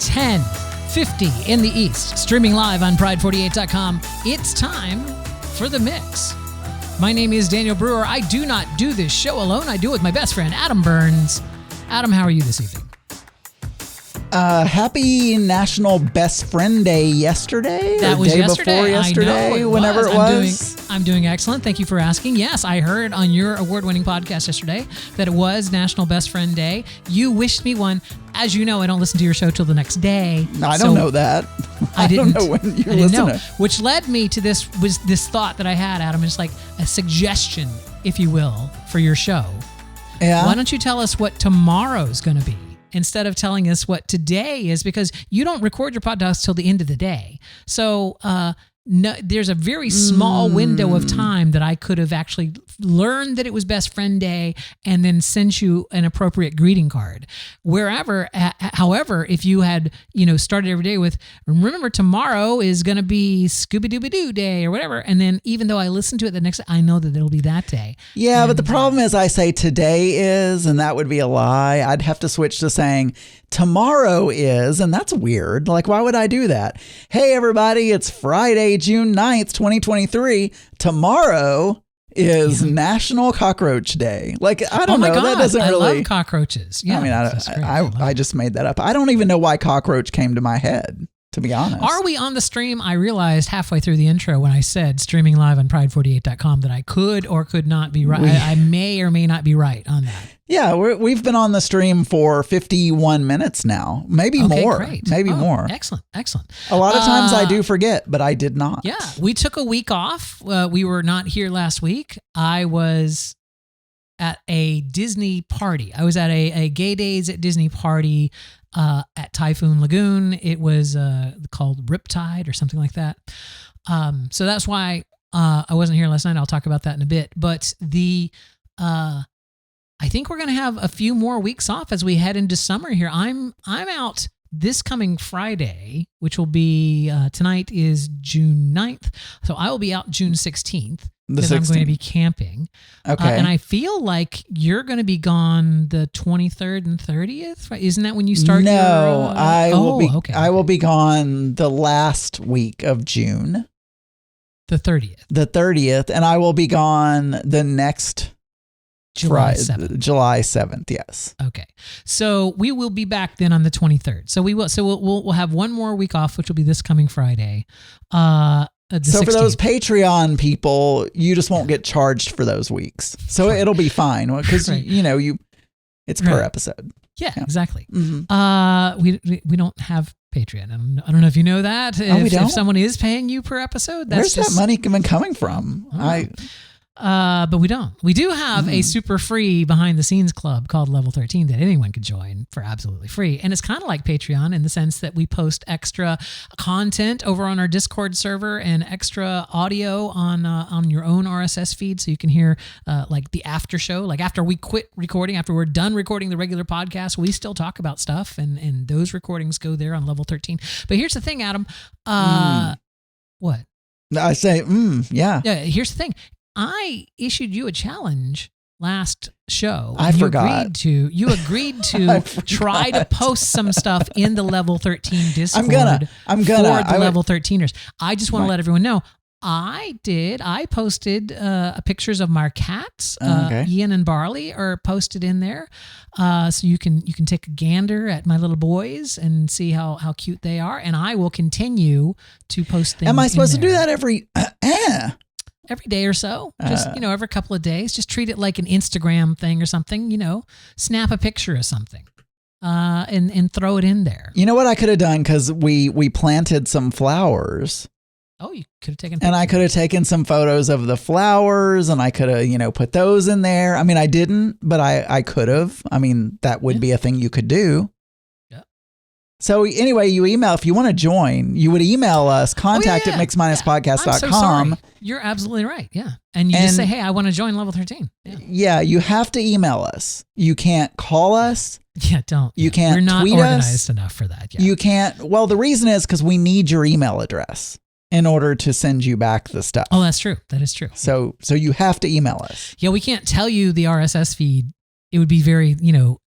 10:50 in the East, streaming live on Pride48.com. It's time for The Mix. My name is Daniel Brewer. I do not do this show alone. I do it with my best friend, Adam Burns. Adam, how are you this evening? Happy National Best Friend Day yesterday. That was day yesterday. Before yesterday, I know whenever it was. I'm doing excellent. Thank you for asking. Yes, I heard on your award-winning podcast yesterday that it was National Best Friend Day. You wished me one. As you know, I don't listen to your show till the next day. No, I don't know that. I didn't don't know when you listen to it. Which led me to this thought that I had, Adam. It's like a suggestion, if you will, for your show. Yeah. Why don't you tell us what tomorrow's going to be instead of telling us what today is? Because you don't record your podcast till the end of the day. So no, there's a very small window of time that I could have actually learned that it was Best Friend Day and then sent you an appropriate greeting card. However, if you had, started every day with, remember tomorrow is going to be Scooby-Dooby-Doo Day or whatever. And then even though I listen to it the next day, I know that it'll be that day. Yeah, but the problem is I say today is, and that would be a lie. I'd have to switch to saying tomorrow is, and that's weird. Like, why would I do that? Hey, everybody, it's Friday, June 9th, 2023. Tomorrow is National Cockroach Day. Like, I don't know. God, that doesn't really. I love cockroaches. Yeah, I just made that up. I don't even know why cockroach came to my head, to be honest. Are we on the stream? I realized halfway through the intro when I said streaming live on Pride48.com that I could or could not be right. I may or may not be right on that. Yeah, we've been on the stream for 51 minutes now. Maybe more. Great. Maybe more. Excellent. A lot of times I do forget, but I did not. Yeah, we took a week off. We were not here last week. I was at a Disney party. I was at a Gay Days at Disney party at Typhoon Lagoon. It was called Riptide or something like that. So that's why I wasn't here last night. I'll talk about that in a bit. But I think we're going to have a few more weeks off as we head into summer here. I'm out this coming Friday, which will be tonight is June 9th. So I will be out June 16th. Because I'm going to be camping. Okay. And I feel like you're going to be gone the 23rd and 30th. Right? Isn't that when you start? No, I will be gone the last week of June. The 30th. The 30th. And I will be gone the next July 7th. July 7th, yes. Okay. So we will be back then on the 23rd. So we'll have one more week off, which will be this coming Friday. So 16th. For those Patreon people, you just won't get charged for those weeks. So it'll be fine because right. It's per episode. Yeah, exactly. Mm-hmm. We don't have Patreon. I don't know if you know that. If someone is paying you per episode, that's where's that money been coming from? But we don't. We do have a super free behind the scenes club called Level 13 that anyone could join for absolutely free. And it's kind of like Patreon in the sense that we post extra content over on our Discord server and extra audio on your own RSS feed. So you can hear like the after show, like after we quit recording, after we're done recording the regular podcast, we still talk about stuff and those recordings go there on Level 13. But here's the thing, Adam. What? I say, yeah. Yeah. Here's the thing. I issued you a challenge last show. I forgot. You agreed to try to post some stuff in the Level 13 Discord. I'm gonna. For the Level 13ers. I just want to let everyone know. I did. I posted pictures of Marc cats. Ian and Barley are posted in there, so you can take a gander at my little boys and see how cute they are. And I will continue to post things. Am I supposed to do that every day or so? Just every couple of days. Just treat it like an Instagram thing or something. Snap a picture of something. And throw it in there. You know what I could have done, because we planted some flowers. Oh, you could have taken pictures. And I could have taken some photos of the flowers, and I could have, put those in there. I mean, I didn't, but I could have. I mean, that would be a thing you could do. Yeah. So anyway, you email, if you want to join, you would email us, contact at mix-podcast.com. I'm so sorry. You're absolutely right. Yeah. And you just say, hey, I want to join Level 13. Yeah. You have to email us. You can't call us. Yeah, don't. You can't tweet us. You're not organized us. Enough for that. Yeah. You can't. Well, the reason is because we need your email address in order to send you back the stuff. Oh, that's true. That is true. So you have to email us. Yeah, we can't tell you the RSS feed. It would be very,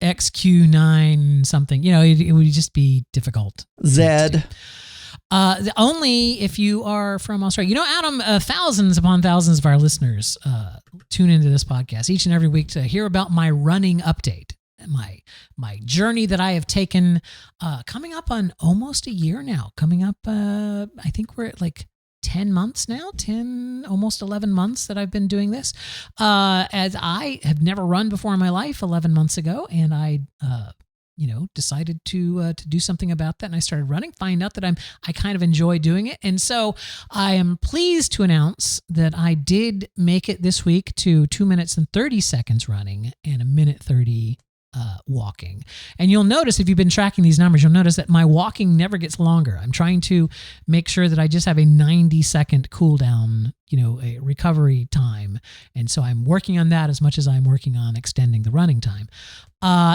XQ9 something. It would just be difficult. Zed. Only if you are from Australia. Adam, thousands upon thousands of our listeners tune into this podcast each and every week to hear about my running update, my journey that I have taken, coming up on almost a year now. Coming up, I think we're at like 10 months now, almost 11 months that I've been doing this. As I have never run before in my life 11 months ago, and I decided to do something about that, and I started running, find out that I kind of enjoy doing it. And so I am pleased to announce that I did make it this week to 2 minutes and 30 seconds running and 1:30 walking. And you'll notice, if you've been tracking these numbers, you'll notice that my walking never gets longer. I'm trying to make sure that I just have a 90-second cool down, a recovery time. And so I'm working on that as much as I'm working on extending the running time.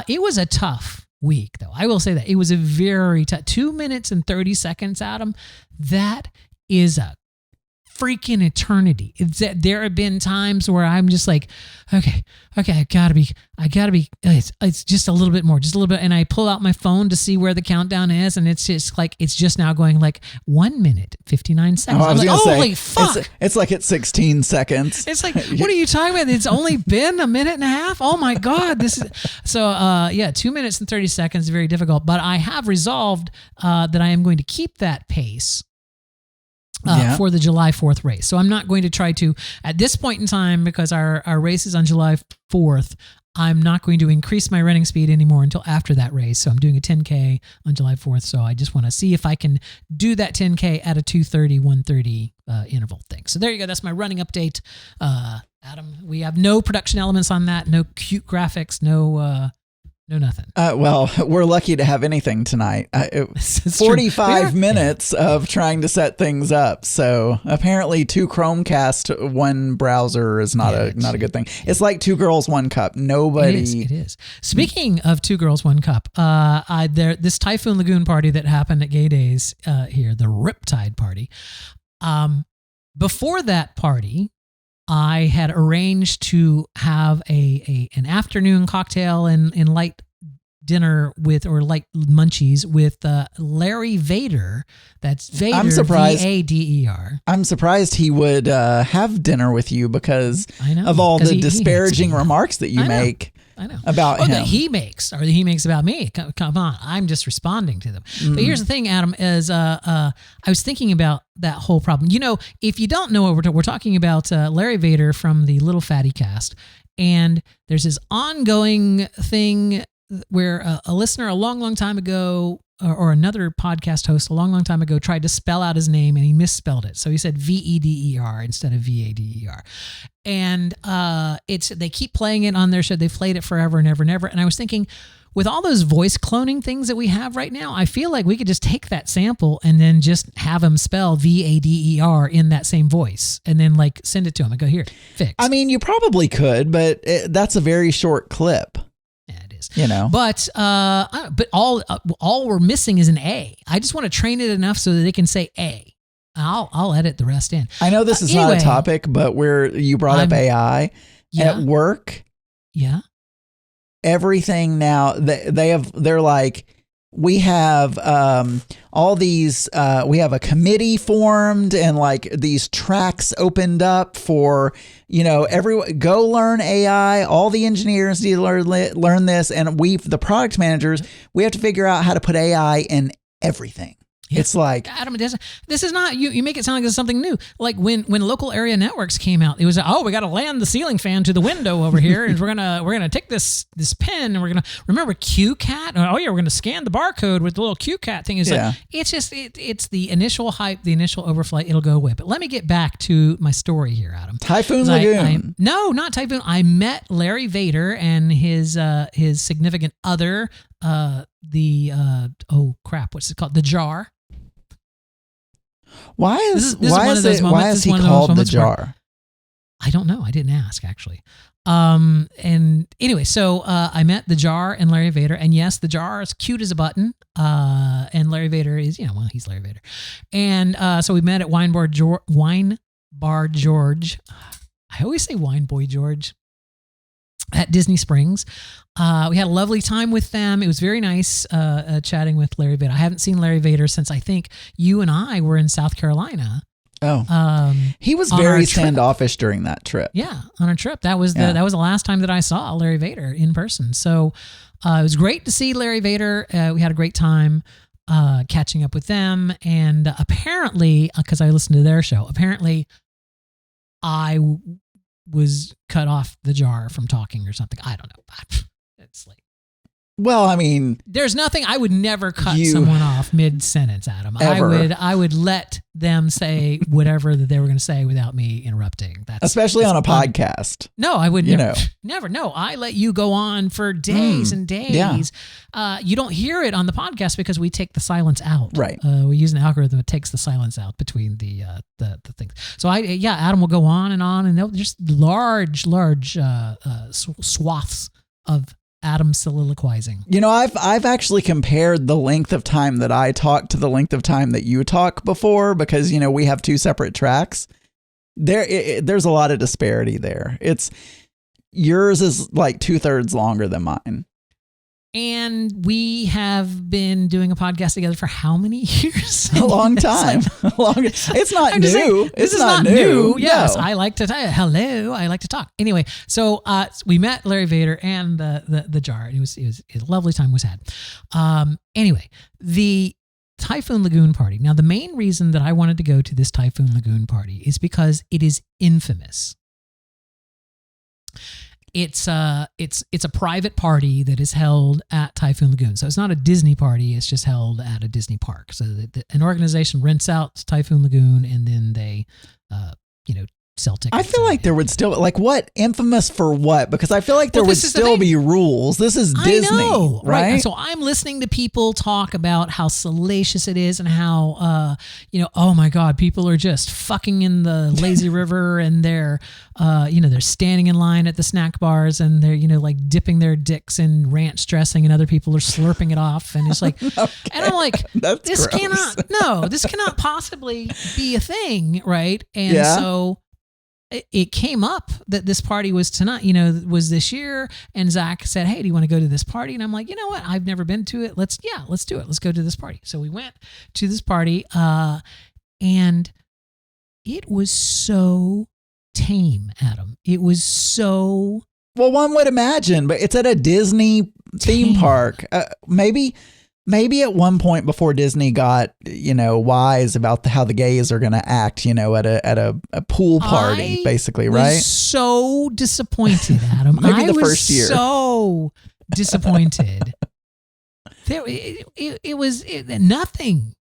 It was a tough week, though. I will say that it was a very tough 2 minutes and 30 seconds, Adam. That is a freaking eternity. There have been times where I'm just like, okay, I gotta be, it's just a little bit more, just a little bit. And I pull out my phone to see where the countdown is. And it's just like, it's just now going like 1 minute, 59 seconds. I'm like, holy fuck. It's like it's 16 seconds. It's like, what are you talking about? It's only been a minute and a half. Oh my God. This is so, 2 minutes and 30 seconds is very difficult, but I have resolved, that I am going to keep that pace for the July 4th race. So I'm not going to try to, at this point in time, because our race is on July 4th, I'm not going to increase my running speed anymore until after that race. So I'm doing a 10K on July 4th. So I just want to see if I can do that 10K at a 2:30, 1:30 interval thing. So there you go. That's my running update. Adam, we have no production elements on that, no cute graphics, no nothing. Well, we're lucky to have anything tonight. 45 minutes of trying to set things up. So apparently 2 Chromecast, 1 browser is not a good thing. It's like 2 girls, 1 cup. Nobody. It is. Speaking of 2 girls, 1 cup, this Typhoon Lagoon party that happened at Gay Days here, the Riptide party. Before that party, I had arranged to have an afternoon cocktail and light dinner or light munchies with Larry Vader. That's Vader, I'm surprised, Vader. I'm surprised he would have dinner with you because of all the disparaging remarks that you make. I know. About him. That he makes about me. Come on. I'm just responding to them. But here's the thing, Adam, is I was thinking about that whole problem. If you don't know what we're talking about, Larry Vader from the Little Fatty Cast, and there's this ongoing thing where a listener a long, long time ago, or another podcast host a long, long time ago, tried to spell out his name and he misspelled it. So he said Veder instead of Vader. And they keep playing it on their show. They've played it forever and ever and ever. And I was thinking, with all those voice cloning things that we have right now, I feel like we could just take that sample and then just have him spell Vader in that same voice and then like send it to him and go, here, fix. I mean, you probably could, but that's a very short clip. But all we're missing is an A. I just want to train it enough so that they can say A. I'll edit the rest in. I know this is not a topic, but you brought up AI at work. Yeah. Everything now they're like, we have all these, we have a committee formed and like these tracks opened up for, everyone go learn AI. All the engineers need to learn this. And the product managers, we have to figure out how to put AI in everything. Yeah. It's like, Adam, this is not, you make it sound like this is something new. Like when local area networks came out, it was, we got to land the ceiling fan to the window over here. And we're going to take this pen and we're going to remember QCat. We're going to scan the barcode with the little QCat thing. It's just, it's the initial hype, the initial overflight. It'll go away. But let me get back to my story here, Adam. Typhoon Lagoon. No, not Typhoon. I met Larry Vader and his significant other, what's it called? The Jar. Why is he called the Jar? I don't know. I didn't ask actually. And anyway, so I met the Jar and Larry Vader, and yes, the Jar is cute as a button. And Larry Vader is, he's Larry Vader. And so we met at Wine Bar George. I always say Wine Boy George. at Disney Springs. We had a lovely time with them. It was very nice chatting with Larry Vader. I haven't seen Larry Vader since I think you and I were in South Carolina. Oh, he was very standoffish during that trip. Yeah, on a trip. That was the last time that I saw Larry Vader in person. So it was great to see Larry Vader. We had a great time catching up with them. And apparently, because I listened to their show, apparently I was cut off the jar from talking or something. I don't know. It's like, well, I mean, there's nothing. I would never cut someone off mid-sentence, Adam. Ever. I would let them say whatever that they were going to say without me interrupting. Especially on a podcast. No, I would never. No, I let you go on for days and days. Yeah. You don't hear it on the podcast because we take the silence out. Right. We use an algorithm that takes the silence out between the things. So Adam will go on, and they'll just large swaths of Adam soliloquizing. You know, I've actually compared the length of time that I talk to the length of time that you talk before, because, you know, we have two separate tracks. There's a lot of disparity there. Yours is like 2/3 longer than mine. And we have been doing a podcast together for how many years? A long time. It's not new. This is not new. Yes, no. I like to hello. I like to talk. Anyway, so we met Larry Vader and the jar. It was a lovely time was had. Anyway, the Typhoon Lagoon party. Now, the main reason that I wanted to go to this Typhoon Lagoon party is because it is infamous. It's a private party that is held at Typhoon Lagoon. So it's not a Disney party. It's just held at a Disney park. So an organization rents out Typhoon Lagoon, and then they, sell tickets. I feel like there would still, like, what? Infamous for what? Because I feel like there would still be rules. This is Disney, I know, right? So I'm listening to people talk about how salacious it is and how, oh my God, people are just fucking in the lazy river, and they're standing in line at the snack bars, and they're, like dipping their dicks in ranch dressing, and other people are slurping it off. And it's like, okay. And I'm like, this cannot possibly be a thing. Right. And so it came up that this party was tonight, was this year. And Zach said, hey, do you want to go to this party? And I'm like, you know what? I've never been to it. Let's do it. Let's go to this party. So we went to this party, and it was so tame, Adam. It was so... Well, one would imagine, but it's at a Disney theme park. Maybe at one point before Disney got, wise about how the gays are going to act, at a pool party, basically, right? I was so disappointed, Adam. Maybe the first year. So disappointed. It was nothing,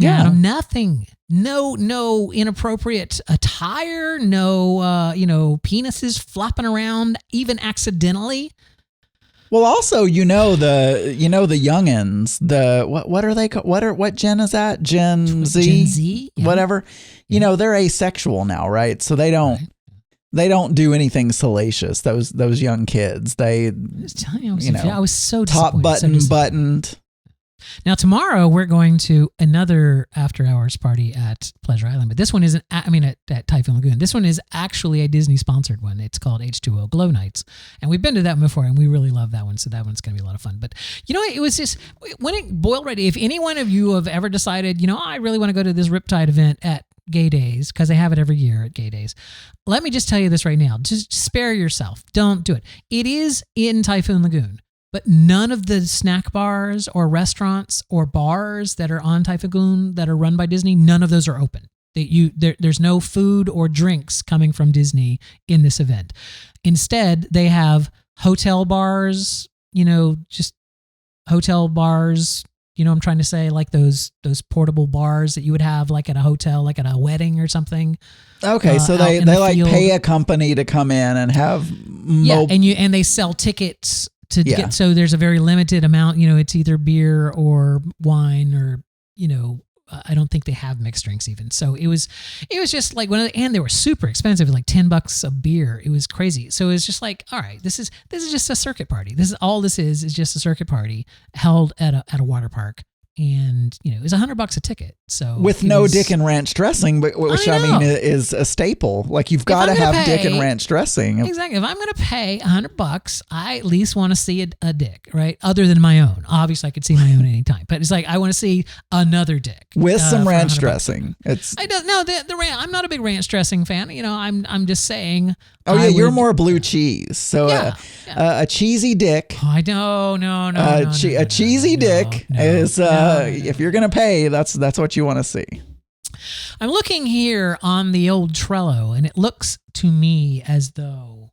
Adam, nothing. No inappropriate attire, no, penises flopping around, even accidentally. Well, also, the youngins, what are they called? What gen is that? Gen Z? Gen Z? Yeah. Whatever. They're asexual now, right? So they don't do anything salacious. Those young kids, I was telling you, I was so top buttoned. Now, tomorrow we're going to another after hours party at Pleasure Island, but this one isn't, at Typhoon Lagoon. This one is actually a Disney sponsored one. It's called H2O Glow Nights. And we've been to that one before, and we really love that one. So that one's going to be a lot of fun. But it was just, when it boiled right, if any one of you have ever decided, I really want to go to this Riptide event at Gay Days, because they have it every year at Gay Days. Let me just tell you this right now. Just spare yourself. Don't do it. It is in Typhoon Lagoon. But none of the snack bars or restaurants or bars that are on Typhoon Lagoon that are run by Disney, none of those are open. There's no food or drinks coming from Disney in this event. Instead, they have hotel bars, just hotel bars, I'm trying to say, like those portable bars that you would have like at a hotel, like at a wedding or something. Okay, so they like pay a company to come in and have and they sell tickets to get, so there's a very limited amount, it's either beer or wine or, I don't think they have mixed drinks even. So it was just like and they were super expensive, like $10 a beer. It was crazy. So it was just like, all right, this is just a circuit party. This is all this is just a circuit party held at a water park and it was $100 a ticket. So with no dick and ranch dressing, but which I mean is a staple. Like you've got to have dick and ranch dressing. Exactly. If I'm going to pay $100, I at least want to see a dick, right? Other than my own. Obviously, I could see my own anytime, but it's like I want to see another dick with some ranch dressing. I'm not a big ranch dressing fan. I'm just saying. Oh yeah, you're more blue cheese. So a cheesy dick. Oh, I know, no. A cheesy dick is if you're gonna pay, that's what you want to see. I'm looking here on the old Trello, and it looks to me as though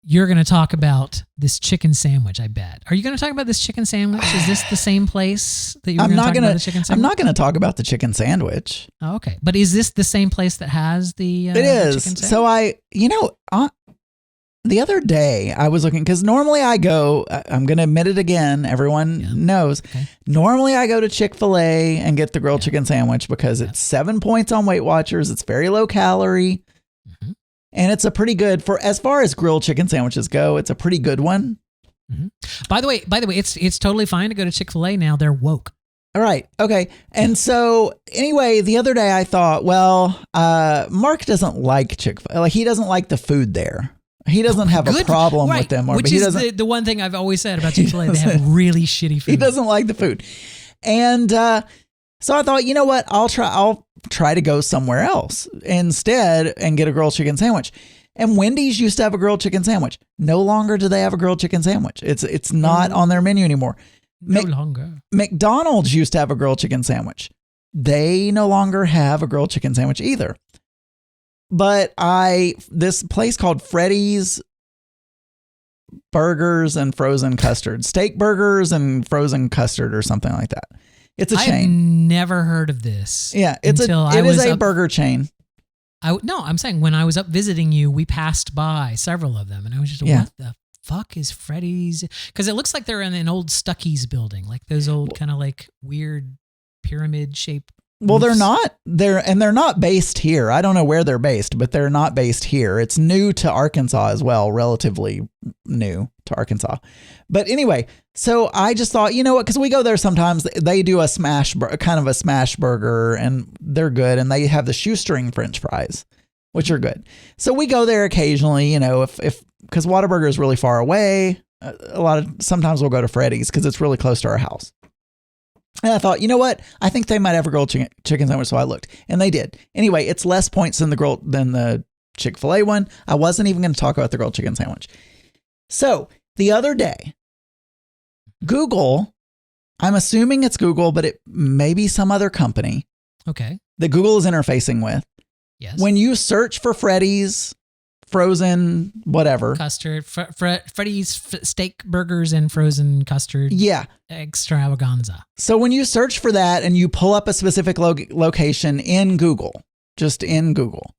you're going to talk about this chicken sandwich, I bet. Are you going to talk about this chicken sandwich? Is this the same place that you were going to talk about the chicken sandwich? I'm not going to talk about the chicken sandwich. Oh, okay. But is this the same place that has the It is. chicken sandwich? So the other day I was looking, because normally I go, I'm going to admit it again, everyone knows. Okay. Normally I go to Chick-fil-A and get the grilled chicken sandwich because it's 7 points on Weight Watchers. It's very low calorie. Mm-hmm. And it's a pretty good, for as far as grilled chicken sandwiches go, it's a pretty good one. Mm-hmm. By the way, it's totally fine to go to Chick-fil-A now. They're woke. All right. Okay. And so anyway, the other day I thought, well, Marc doesn't like Chick-fil-A. Like he doesn't like the food there. He doesn't have a problem with them. Which is the one thing I've always said about Chick-fil-A. They have really shitty food. He doesn't like the food. And so I thought, you know what? I'll try to go somewhere else instead and get a grilled chicken sandwich. And Wendy's used to have a grilled chicken sandwich. No longer do they have a grilled chicken sandwich. It's not on their menu anymore. No longer. McDonald's used to have a grilled chicken sandwich. They no longer have a grilled chicken sandwich either. But this place called Freddy's Burgers and Frozen Custard, steak burgers and frozen custard or something like that. It's a chain. I've never heard of this. Yeah, it is a burger chain. I'm saying when I was up visiting you, we passed by several of them, and I was just, what the fuck is Freddy's? Because it looks like they're in an old Stuckey's building, like those old kind of like weird pyramid shaped. Well, they're not. They're not based here. I don't know where they're based, but they're not based here. It's new to Arkansas as well, relatively new to Arkansas. But anyway, so I just thought, you know what? Because we go there sometimes. They do a smash burger, and they're good. And they have the shoestring French fries, which are good. So we go there occasionally. If because Whataburger is really far away. Sometimes we'll go to Freddy's because it's really close to our house. And I thought, you know what? I think they might have a grilled chicken sandwich. So I looked, and they did. Anyway, it's less points than the Chick-fil-A one. I wasn't even going to talk about the grilled chicken sandwich. So the other day, Google, I'm assuming it's Google, but it may be some other company. Okay. That Google is interfacing with. Yes. When you search for Freddy's frozen whatever custard, Freddy's steak burgers and frozen custard, extravaganza. So when you search for that and you pull up a specific location in Google, just in Google,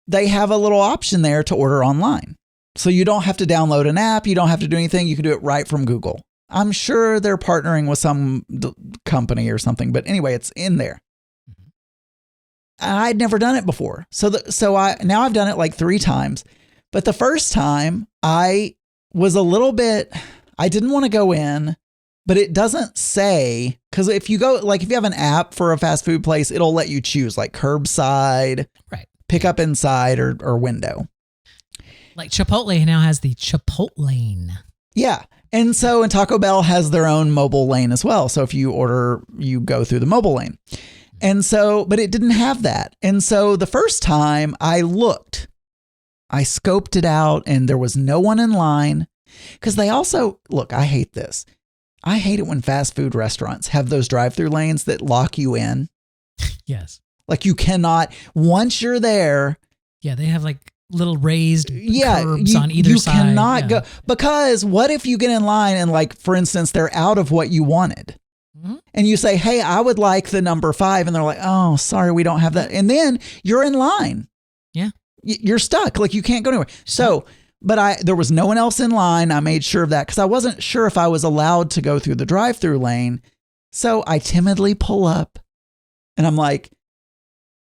they have a little option there to order online. So you don't have to download an app. You don't have to do anything. You can do it right from Google. I'm sure they're partnering with some company or something, but anyway, it's in there. I'd never done it before. Now I've done it like 3 times. But the first time I was I didn't want to go in, but it doesn't say, because if you have an app for a fast food place, it'll let you choose like curbside, right, pick up inside or window. Like Chipotle now has the Chipotlane. Yeah. And Taco Bell has their own mobile lane as well. So if you order, you go through the mobile lane. And but it didn't have that. And so the first time I looked, I scoped it out and there was no one in line. Because they also, look, I hate this. I hate it when fast food restaurants have those drive-through lanes that lock you in. Yes. Like you cannot, once you're there. Yeah, they have like little raised curbs on either side. You cannot go. Because what if you get in line and like, for instance, they're out of what you wanted? And you say, hey, I would like the number 5. And they're like, oh, sorry, we don't have that. And then you're in line. Yeah. You're stuck. Like you can't go anywhere. So, but there was no one else in line. I made sure of that because I wasn't sure if I was allowed to go through the drive-through lane. So I timidly pull up and I'm like,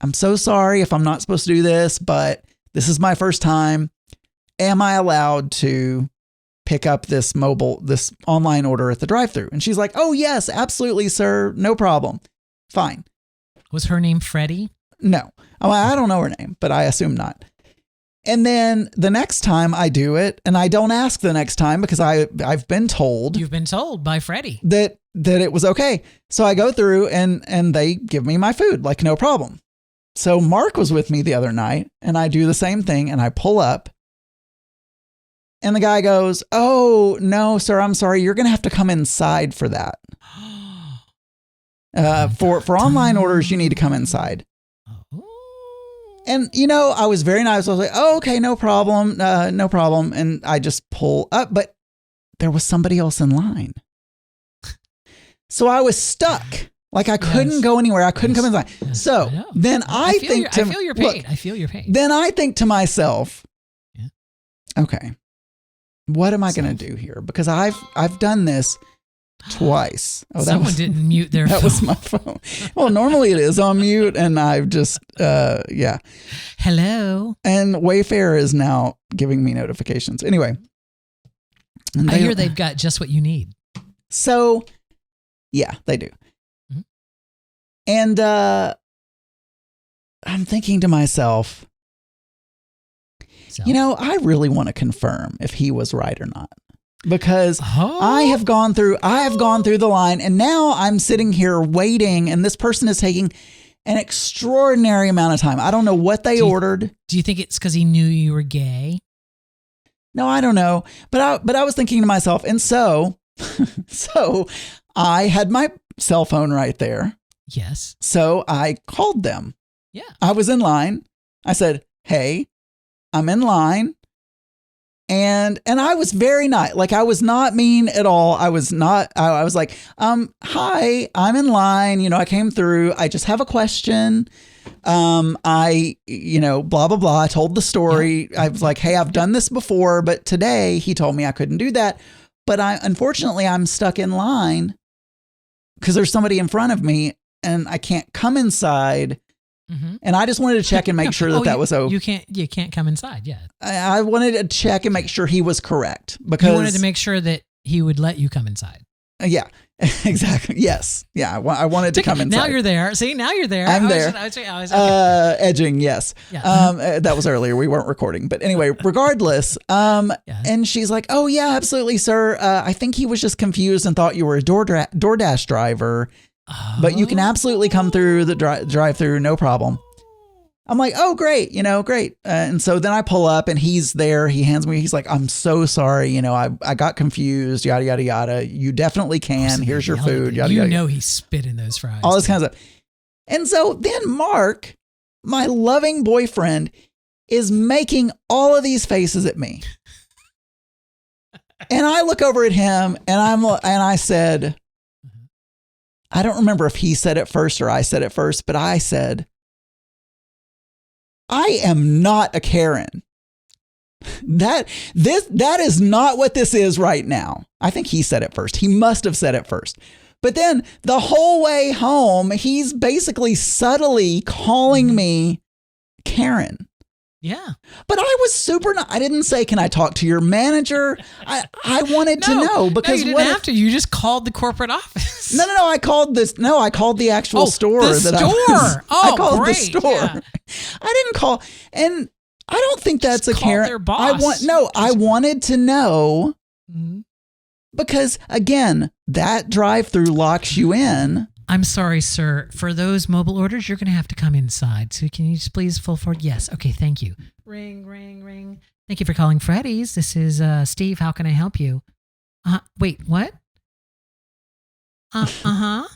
I'm so sorry if I'm not supposed to do this, but this is my first time. Am I allowed to pick up this online order at the drive-thru. And she's like, oh yes, absolutely, sir. No problem. Fine. Was her name Freddie? No. I don't know her name, but I assume not. And then the next time I do it, and I don't ask the next time because I've been told. You've been told by Freddie. That it was okay. So I go through and they give me my food, like no problem. So Mark was with me the other night and I do the same thing and I pull up and the guy goes, oh, no, sir, I'm sorry. You're going to have to come inside for that. For online orders, you need to come inside. And, I was very nice. I was like, oh, okay, no problem. No problem. And I just pull up, but there was somebody else in line. So I was stuck. Like I couldn't go anywhere. I couldn't come inside. So then I feel your pain. I feel your pain. Then I think to myself, okay, what am I going to do here? Because I've done this twice. Oh, someone didn't mute their phone. That was my phone. Well, normally it is on mute and I've just, Hello. And Wayfair is now giving me notifications. Anyway. I hear they've got just what you need. So, yeah, they do. Mm-hmm. And I'm thinking to myself, I really want to confirm if he was right or not. Because I have gone through the line and now I'm sitting here waiting and this person is taking an extraordinary amount of time. I don't know what they ordered. Do you think it's because he knew you were gay? No, I don't know. But I was thinking to myself, and so I had my cell phone right there. Yes. So I called them. Yeah. I was in line. I said, hey, I'm in line. And I was very nice. Like I was not mean at all. I was like, hi, I'm in line. I came through. I just have a question. Blah, blah, blah. I told the story. Yeah. I was like, hey, I've done this before, but today he told me I couldn't do that. But unfortunately I'm stuck in line because there's somebody in front of me and I can't come inside. Mm-hmm. And I just wanted to check and make sure that was okay. You can't come inside. Yeah. I wanted to check and make sure he was correct because you wanted to make sure that he would let you come inside. Yeah, exactly. Yes. Yeah. I wanted to come inside. Now you're there. See, now you're there. I'm there. I was okay. Edging. Yes. Yeah. That was earlier. We weren't recording, but anyway, regardless. And she's like, oh yeah, absolutely, sir. I think he was just confused and thought you were a DoorDash driver. But you can absolutely come through the drive-through, no problem. I'm like, oh, great, great. And so then I pull up and he's there. He hands me, he's like, I'm so sorry. I got confused, yada, yada, yada. You definitely can. Here's your food, yada, yada. He spit in those fries. All this kind of stuff. And so then Mark, my loving boyfriend, is making all of these faces at me. And I look over at him and I said, I don't remember if he said it first or I said it first, but I said, I am not a Karen. That is not what this is right now. I think he said it first. He must have said it first. But then the whole way home, he's basically subtly calling me Karen. Yeah. But I was I didn't say, can I talk to your manager? I wanted to know because you didn't have to. You just called the corporate office. No. I called the actual store. I called the store. Yeah. I didn't call. And I don't think that's a Karen. Their boss. I wanted to know because again, that drive-through locks you in. I'm sorry, sir. For those mobile orders, you're going to have to come inside. So can you just please full forward? Yes. Okay. Thank you. Ring, ring, ring. Thank you for calling Freddy's. This is Steve. How can I help you? Wait, what? Yeah,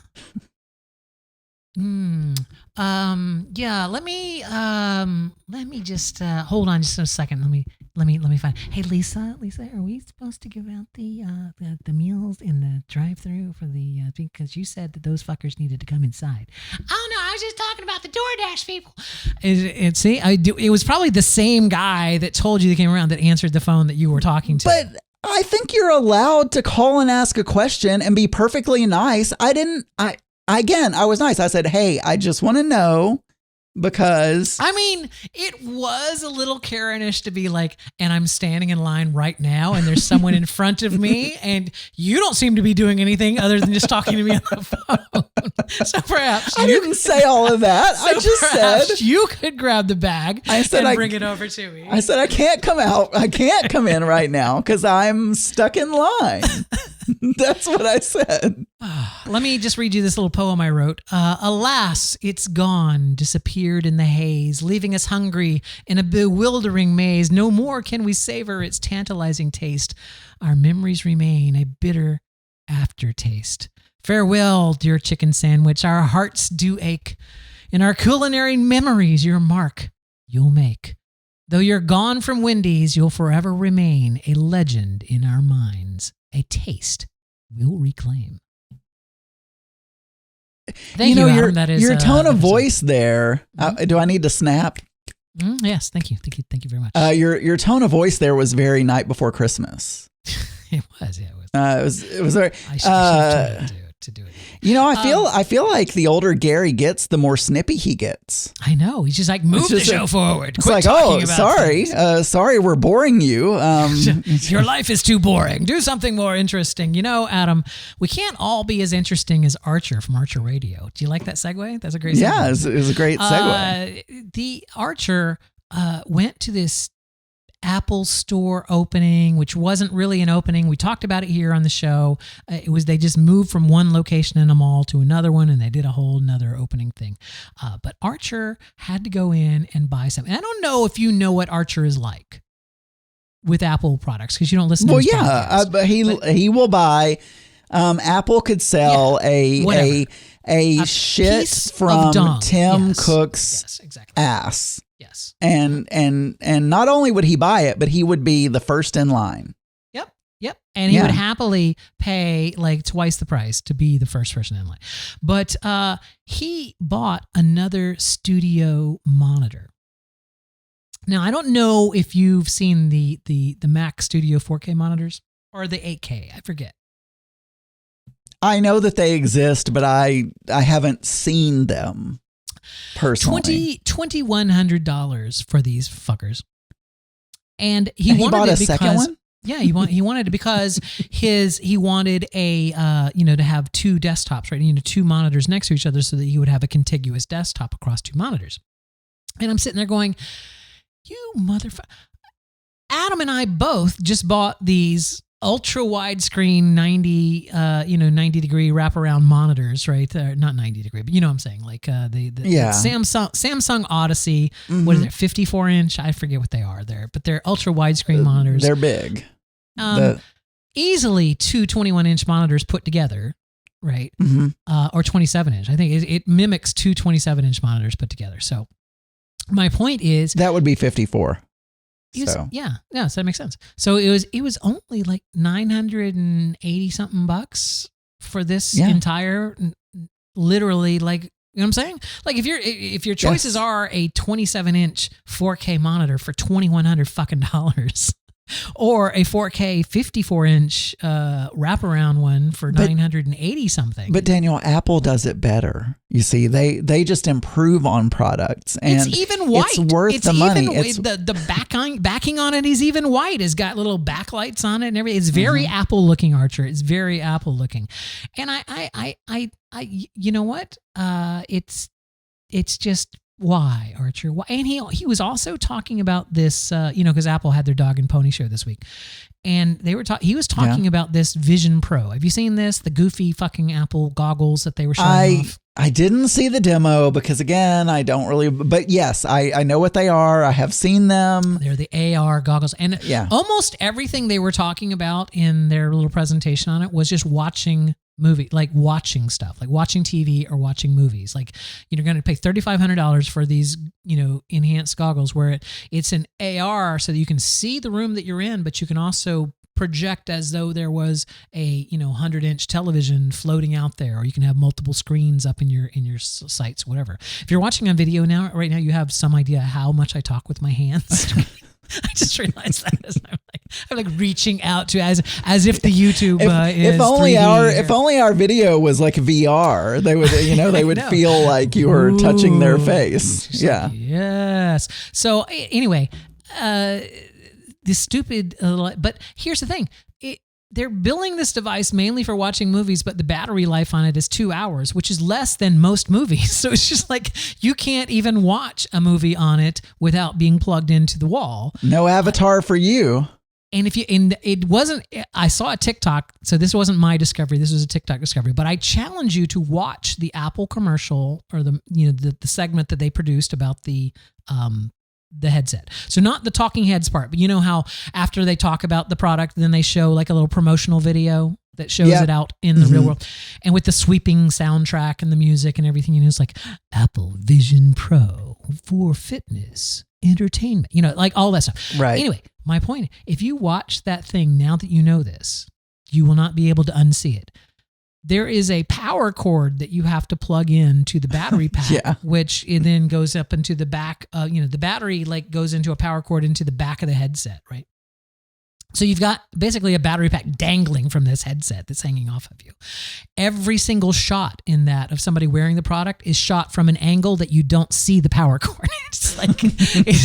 let me just hold on just a second. Let me find. Hey, Lisa, are we supposed to give out the meals in the drive-thru for the because you said that those fuckers needed to come inside. Oh no, I was just talking about the DoorDash people. It was probably the same guy that told you that came around that answered the phone that you were talking to. But I think you're allowed to call and ask a question and be perfectly nice. I was nice. I said, hey, I just want to know because I mean, it was a little Karenish to be like, and I'm standing in line right now and there's someone in front of me and you don't seem to be doing anything other than just talking to me on the phone. So perhaps I didn't say all of that. I just said you could grab the bag and bring it over to me. I said, I can't come out. I can't come in right now because I'm stuck in line. That's what I said. Let me just read you this little poem I wrote. Alas, it's gone, disappeared in the haze, leaving us hungry in a bewildering maze. No more can we savor its tantalizing taste. Our memories remain a bitter aftertaste. Farewell, dear chicken sandwich, our hearts do ache. In our culinary memories, your mark you'll make. Though you're gone from Wendy's, you'll forever remain a legend in our minds, a taste we'll reclaim. Thank you, Adam. That is your tone of voice there. Do I need to snap? Yes, thank you very much. Your tone of voice there was very Night Before Christmas. It was, yeah. It was very. I should have told you to do it. I feel like the older Gary gets, the more snippy he gets. I know. He's just like, move the show forward. It's like, sorry, we're boring you. Your life is too boring. Do something more interesting. Adam, we can't all be as interesting as Archer from Archer Radio. Do you like that segue? That's a great segue. Yeah, it was a great segue. The Archer went to this Apple store opening, which wasn't really an opening. We talked about it here on the show. They just moved from one location in a mall to another one, and they did a whole nother opening thing. But Archer had to go in and buy something. I don't know if you know what Archer is like with Apple products because you don't listen to his podcast. But he will buy. Apple could sell a shit from Tim Cook's ass. Yes. And not only would he buy it, but he would be the first in line. Yep. And he would happily pay like twice the price to be the first person in line. But he bought another studio monitor. Now, I don't know if you've seen the Mac Studio 4K monitors or the 8K. I forget. I know that they exist, but I haven't seen them personally. $2,100 for these fuckers, and he wanted bought it a second one. Yeah, he wanted it because he wanted a to have two desktops, right? Two monitors next to each other, so that he would have a contiguous desktop across two monitors. And I'm sitting there going, "You motherfucker!" Adam and I both just bought these ultra widescreen 90 degree wraparound monitors, right? Not 90 degree, but you know what I'm saying, like the Samsung Odyssey. Mm-hmm. What is it, 54 inch? I forget what they are there, but they're ultra widescreen monitors. They're big. Easily two 21 inch monitors put together, right? Mm-hmm. Or 27 inch. I think it mimics two 27 inch monitors put together. So my point is that would be 54. So that makes sense. So it was only like $980 something for this entire, literally, like, you know what I'm saying? Like if your choices are a 27 inch 4K monitor for $2,100 fucking dollars, or a 4K 54 inch wraparound one for $980 something. But Daniel, Apple does it better. You see, they just improve on products, and it's even white. It's worth the money. The backing on it is even white. It's got little backlights on it and everything. It's very Apple looking, Archer. It's very Apple looking, and I you know what? It's just. Why, Archer? Why? And he was also talking about this, because Apple had their dog and pony show this week, and he was talking about this Vision Pro. Have you seen this? The goofy fucking Apple goggles that they were showing off. I didn't see the demo because, again, I don't really. But yes, I know what they are. I have seen them. They're the AR goggles, and almost everything they were talking about in their little presentation on it was just watching watching stuff, like watching TV or watching movies. Like, you're going to pay $3,500 for these, enhanced goggles where it's an AR so that you can see the room that you're in, but you can also project as though there was a 100-inch television floating out there, or you can have multiple screens up in your sites, whatever. If you're watching on video right now, you have some idea how much I talk with my hands. I just realized that as I'm like reaching out to as if the YouTube is if only 3D if only our video was like VR, they would they would feel like you were touching their face. Yeah. Yes. So anyway, this stupid. But here's the thing. They're billing this device mainly for watching movies, but the battery life on it is 2 hours, which is less than most movies. So it's just like you can't even watch a movie on it without being plugged into the wall. No avatar for you. And it wasn't, I saw a TikTok, so this wasn't my discovery, this was a TikTok discovery, but I challenge you to watch the Apple commercial or the segment that they produced about the headset. So not the talking heads part, but you know how after they talk about the product, then they show like a little promotional video that shows it out in the real world. And with the sweeping soundtrack and the music and everything, it's like Apple Vision Pro for fitness, entertainment, like all that stuff. Right. Anyway, my point, if you watch that thing now that you know this, you will not be able to unsee it. There is a power cord that you have to plug in to the battery pack, which it then goes up into the back. The battery like goes into a power cord into the back of the headset, right? So you've got basically a battery pack dangling from this headset that's hanging off of you. Every single shot in that of somebody wearing the product is shot from an angle that you don't see the power cord. It's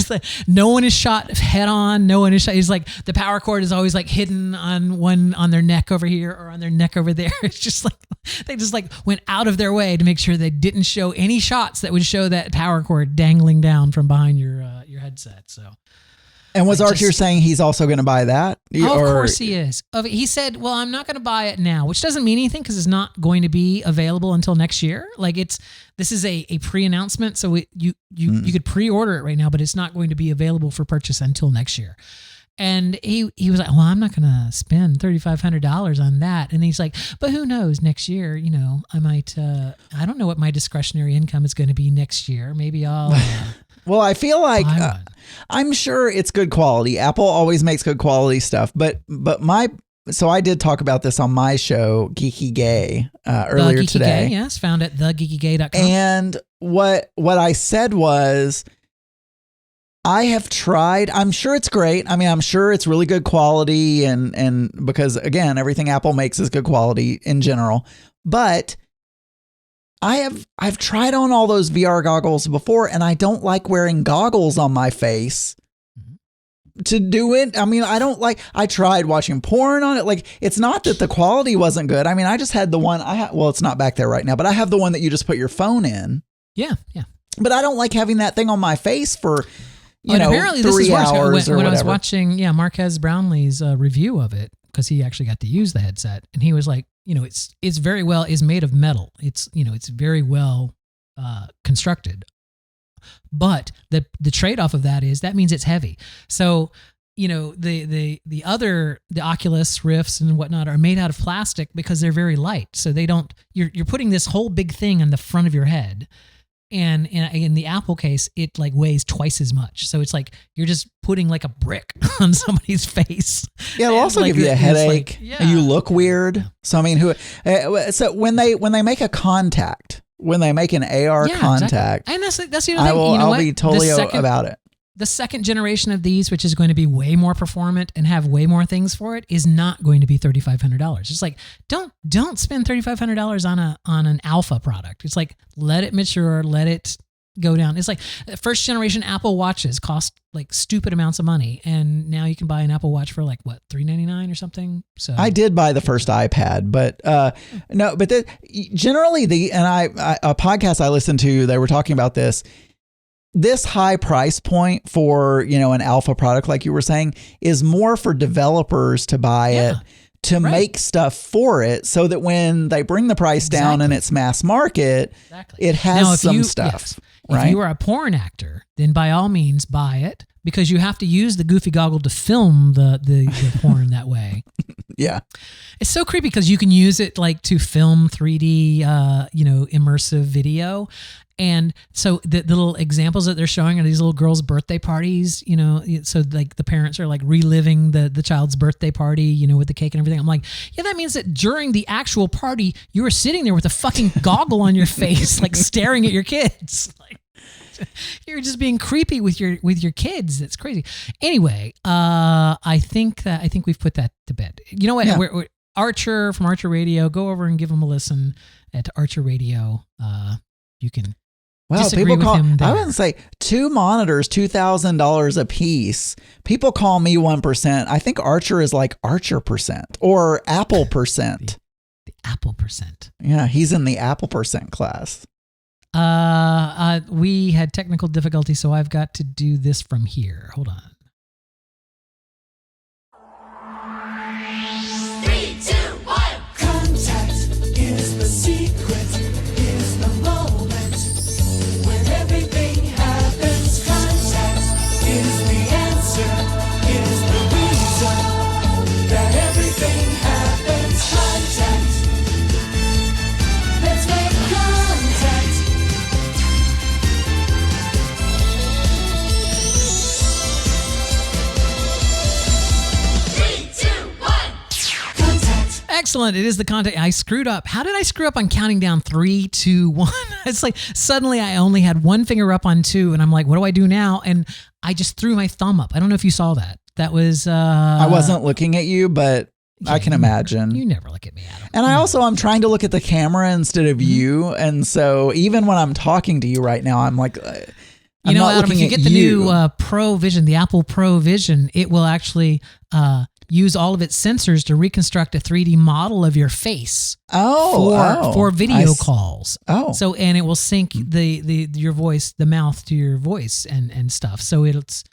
like no one is shot head on. No one is shot. It's like the power cord is always like hidden on their neck over here or on their neck over there. It's just like they just like went out of their way to make sure they didn't show any shots that would show that power cord dangling down from behind your headset. So. And was Archer saying he's also going to buy that? Of course he is. He said, well, I'm not going to buy it now, which doesn't mean anything because it's not going to be available until next year. Like this is a pre-announcement. So you could pre-order it right now, but it's not going to be available for purchase until next year. And he was like, well, I'm not going to spend $3,500 on that. And he's like, but who knows next year, I might, I don't know what my discretionary income is going to be next year. Maybe I'll... Well, I feel like I'm sure it's good quality. Apple always makes good quality stuff, but so I did talk about this on my show, Geeky Gay, earlier today. Gay, yes, found at thegeekygay.com. And what I said was, I have tried. I'm sure it's great. I mean, I'm sure it's really good quality, and because again, everything Apple makes is good quality in general, but I've tried on all those VR goggles before, and I don't like wearing goggles on my face to do it. I mean, I tried watching porn on it. Like, it's not that the quality wasn't good. I mean, I just had the one well, it's not back there right now, but I have the one that you just put your phone in. Yeah. But I don't like having that thing on my face for, apparently 3 hours or when whatever. I was watching, Marquez Brownlee's review of it, because he actually got to use the headset, and he was like, it's very well, is made of metal. It's very well constructed. But the trade-off of that means it's heavy. So, the Oculus Rifts and whatnot are made out of plastic because they're very light. So they don't, you're putting this whole big thing on the front of your head. And in the Apple case, it like weighs twice as much. So it's like you're just putting like a brick on somebody's face. Yeah, it'll also give you a headache. You look weird. So I mean, so when they make a contact, when they make an AR contact, exactly. And that's the other thing. I'll be totally about it. The second generation of these, which is going to be way more performant and have way more things for it, is not going to be $3,500. It's like, don't spend $3,500 on an alpha product. It's like, let it mature, let it go down. It's like first generation Apple Watches cost like stupid amounts of money, and now you can buy an Apple Watch for like what, $399 or something. So I did buy the first iPad, but no, but generally a podcast I listened to, they were talking about this high price point for, an alpha product, like you were saying, is more for developers to buy it, to make stuff for it, so that when they bring the price down and it's mass market, it has some stuff. Right? If you are a porn actor, then by all means buy it, because you have to use the goofy goggle to film the porn that way. Yeah. It's so creepy because you can use it like to film 3D, immersive video. And so the little examples that they're showing are these little girls' birthday parties, so like the parents are like reliving the child's birthday party, with the cake and everything. I'm like, yeah, that means that during the actual party, you were sitting there with a fucking goggle on your face, like staring at your kids. Like, You're just being creepy with your kids. That's crazy. Anyway, I think we've put that to bed. You know what? Yeah. We're Archer from Archer Radio. Go over and give him a listen at Archer Radio. You can. Well, disagree people call. with him there. I wouldn't say 2 monitors, $2,000 a piece. People call me 1%. I think Archer is like Archer percent or Apple percent. The Apple percent. Yeah, he's in the Apple percent class. We had technical difficulty, so I've got to do this from here. Hold on. 3, 2, 1. Contact is the secret, is the moment when everything happens. Contact is the answer, is the reason that everything happens. Contact. Let's make contact. Three, two, one. Contact. Excellent. It is the contact. I screwed up. How did I screw up on counting down 3, 2, 1? It's like suddenly I only had one finger up on 2, and I'm like, what do I do now? And I just threw my thumb up. I don't know if you saw that. That was. I wasn't looking at you, but I can imagine. You never look at me, Adam. And I'm trying to look at the camera instead of you. And so even when I'm talking to you right now, I'm like, I'm not Adam, if looking you at get the new Pro Vision, the Apple Pro Vision, it will actually use all of its sensors to reconstruct a 3D model of your face for video calls. Oh. So, and it will sync your voice, the mouth to your voice and stuff. So it's.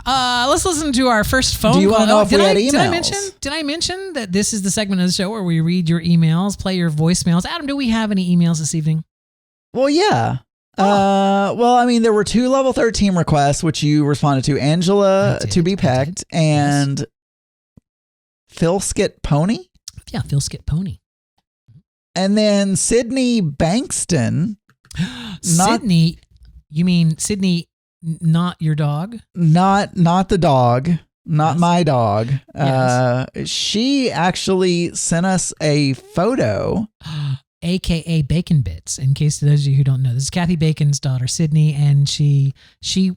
Let's listen to our first phone call. Do you want to know if we had emails? Did I mention that this is the segment of the show where we read your emails, play your voicemails? Adam, do we have any emails this evening? Well, yeah. There were 2 level 13 requests, which you responded to. Angela to be pecked and Phil Skit Pony. Yeah, Phil Skit Pony. And then Sydney Bankston. Sydney, you mean Sydney, not your dog? Not the dog. Not my dog. Yes. She actually sent us a photo. AKA Bacon Bits, in case those of you who don't know. This is Kathy Bacon's daughter, Sydney, and she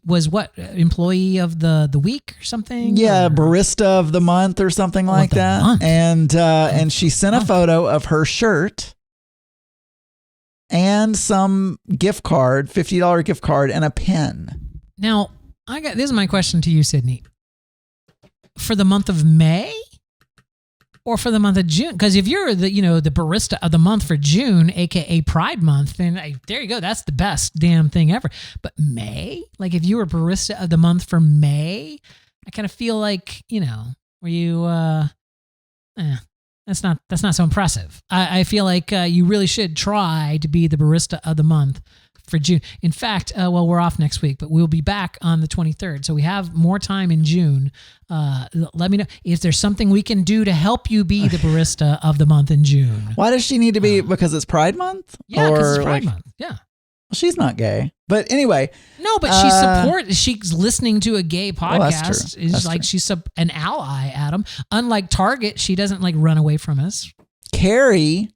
was what, employee of the week or something? Yeah, or? barista of the month or something like that. Month. And she sent a photo of her shirt and some gift card, $50 gift card, and a pen. Now, this is my question to you, Sydney. For the month of May or for the month of June? Because if you're the barista of the month for June, aka Pride Month, then there you go. That's the best damn thing ever. But May, like if you were barista of the month for May, I kind of feel like were you? That's not so impressive. I feel like you really should try to be the barista of the month for June. In fact, we're off next week, but we'll be back on the 23rd. So we have more time in June. Let me know if there's something we can do to help you be the barista of the month in June. Why does she need to be? Because it's Pride Month? Yeah, because it's Pride Month. Yeah. Well, she's not gay. But anyway. No, but she's listening to a gay podcast. Well, that's true. It's like she's an ally, Adam. Unlike Target, she doesn't run away from us. Carrie,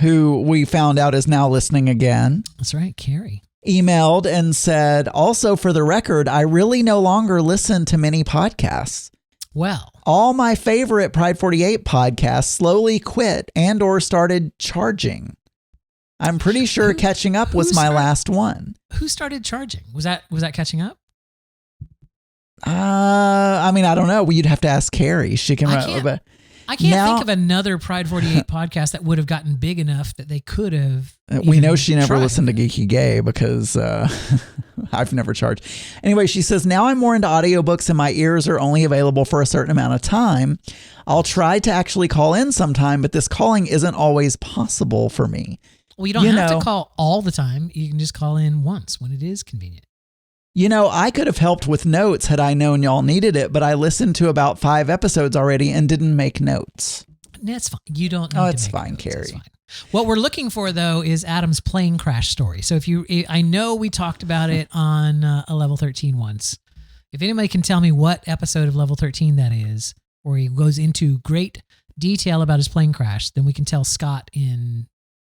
who we found out is now listening again. That's right, Carrie. Emailed and said, also for the record, I really no longer listen to many podcasts. Well, all my favorite Pride 48 podcasts slowly quit and or started charging. I'm pretty sure catching up was my last one. Who started charging? Was that catching up? I don't know. You'd have to ask Carrie. She can. I can't think of another Pride 48 podcast that would have gotten big enough that they could have. We know she never listened to Geeky Gay because I've never charged. Anyway, she says, now I'm more into audiobooks and my ears are only available for a certain amount of time. I'll try to actually call in sometime, but this calling isn't always possible for me. Well, you don't have to call all the time. You can just call in once when it is convenient. I could have helped with notes had I known y'all needed it, but I listened to about 5 episodes already and didn't make notes. That's fine. You don't need to make it's fine, notes. Carrie. It's fine. What we're looking for, though, is Adam's plane crash story. So I know we talked about it on a Level 13 once. If anybody can tell me what episode of Level 13 that is, where he goes into great detail about his plane crash, then we can tell Scott in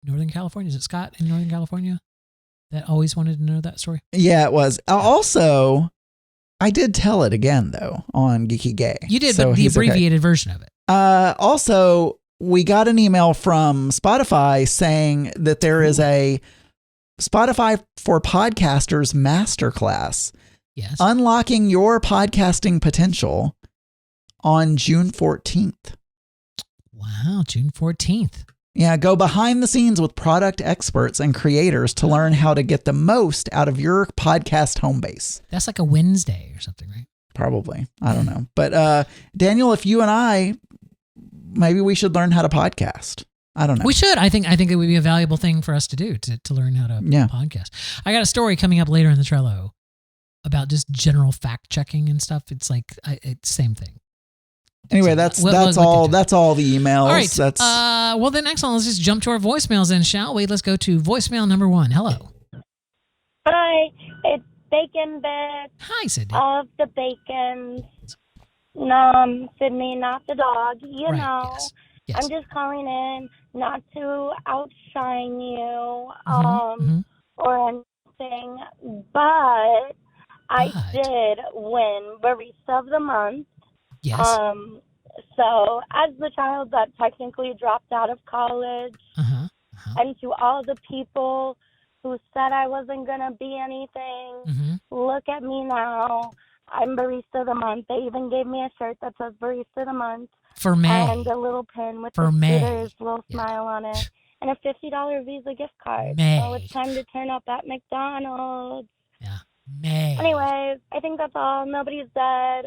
Northern California. Is it Scott in Northern California? that always wanted to know that story? Yeah, it was. Also, I did tell it again, though, on Geeky Gay. You did, So but the he's okay. abbreviated version of it. Also, we got an email from Spotify saying that there is a Spotify for Podcasters masterclass, Yes. unlocking your podcasting potential, on June 14th. Wow, June 14th. Yeah, go behind the scenes with product experts and creators to learn how to get the most out of your podcast home base. That's like a Wednesday or something, right? Probably. I don't know. But Daniel, if you and I, maybe we should learn how to podcast. I don't know. We should. I think it would be a valuable thing for us to do to learn how to podcast. I got a story coming up later in the Trello about just general fact checking and stuff. It's like it's same thing. Anyway, So that's we'll all. do. That's all the emails. All right. That's well, then excellent. Let's just jump to our voicemails then, shall we? Let's go to voicemail number 1. Hello. Hi, it's Bacon Bits Hi, Sydney. of the Bacons. Sydney, not the dog. You know. Yes. I'm just calling in not to outshine you Mhm. or anything, but I But. did win Barista of the Month. Yes. So as the child that technically dropped out of college, and to all the people who said I wasn't going to be anything, look at me now. I'm Barista of the Month. They even gave me a shirt that says Barista of the Month. For May. And a little pin with For the May. Scooters little smile on it. And a $50 Visa gift card. May. So it's time to turn up at McDonald's. Yeah. May. Anyways, I think that's all. Nobody's dead.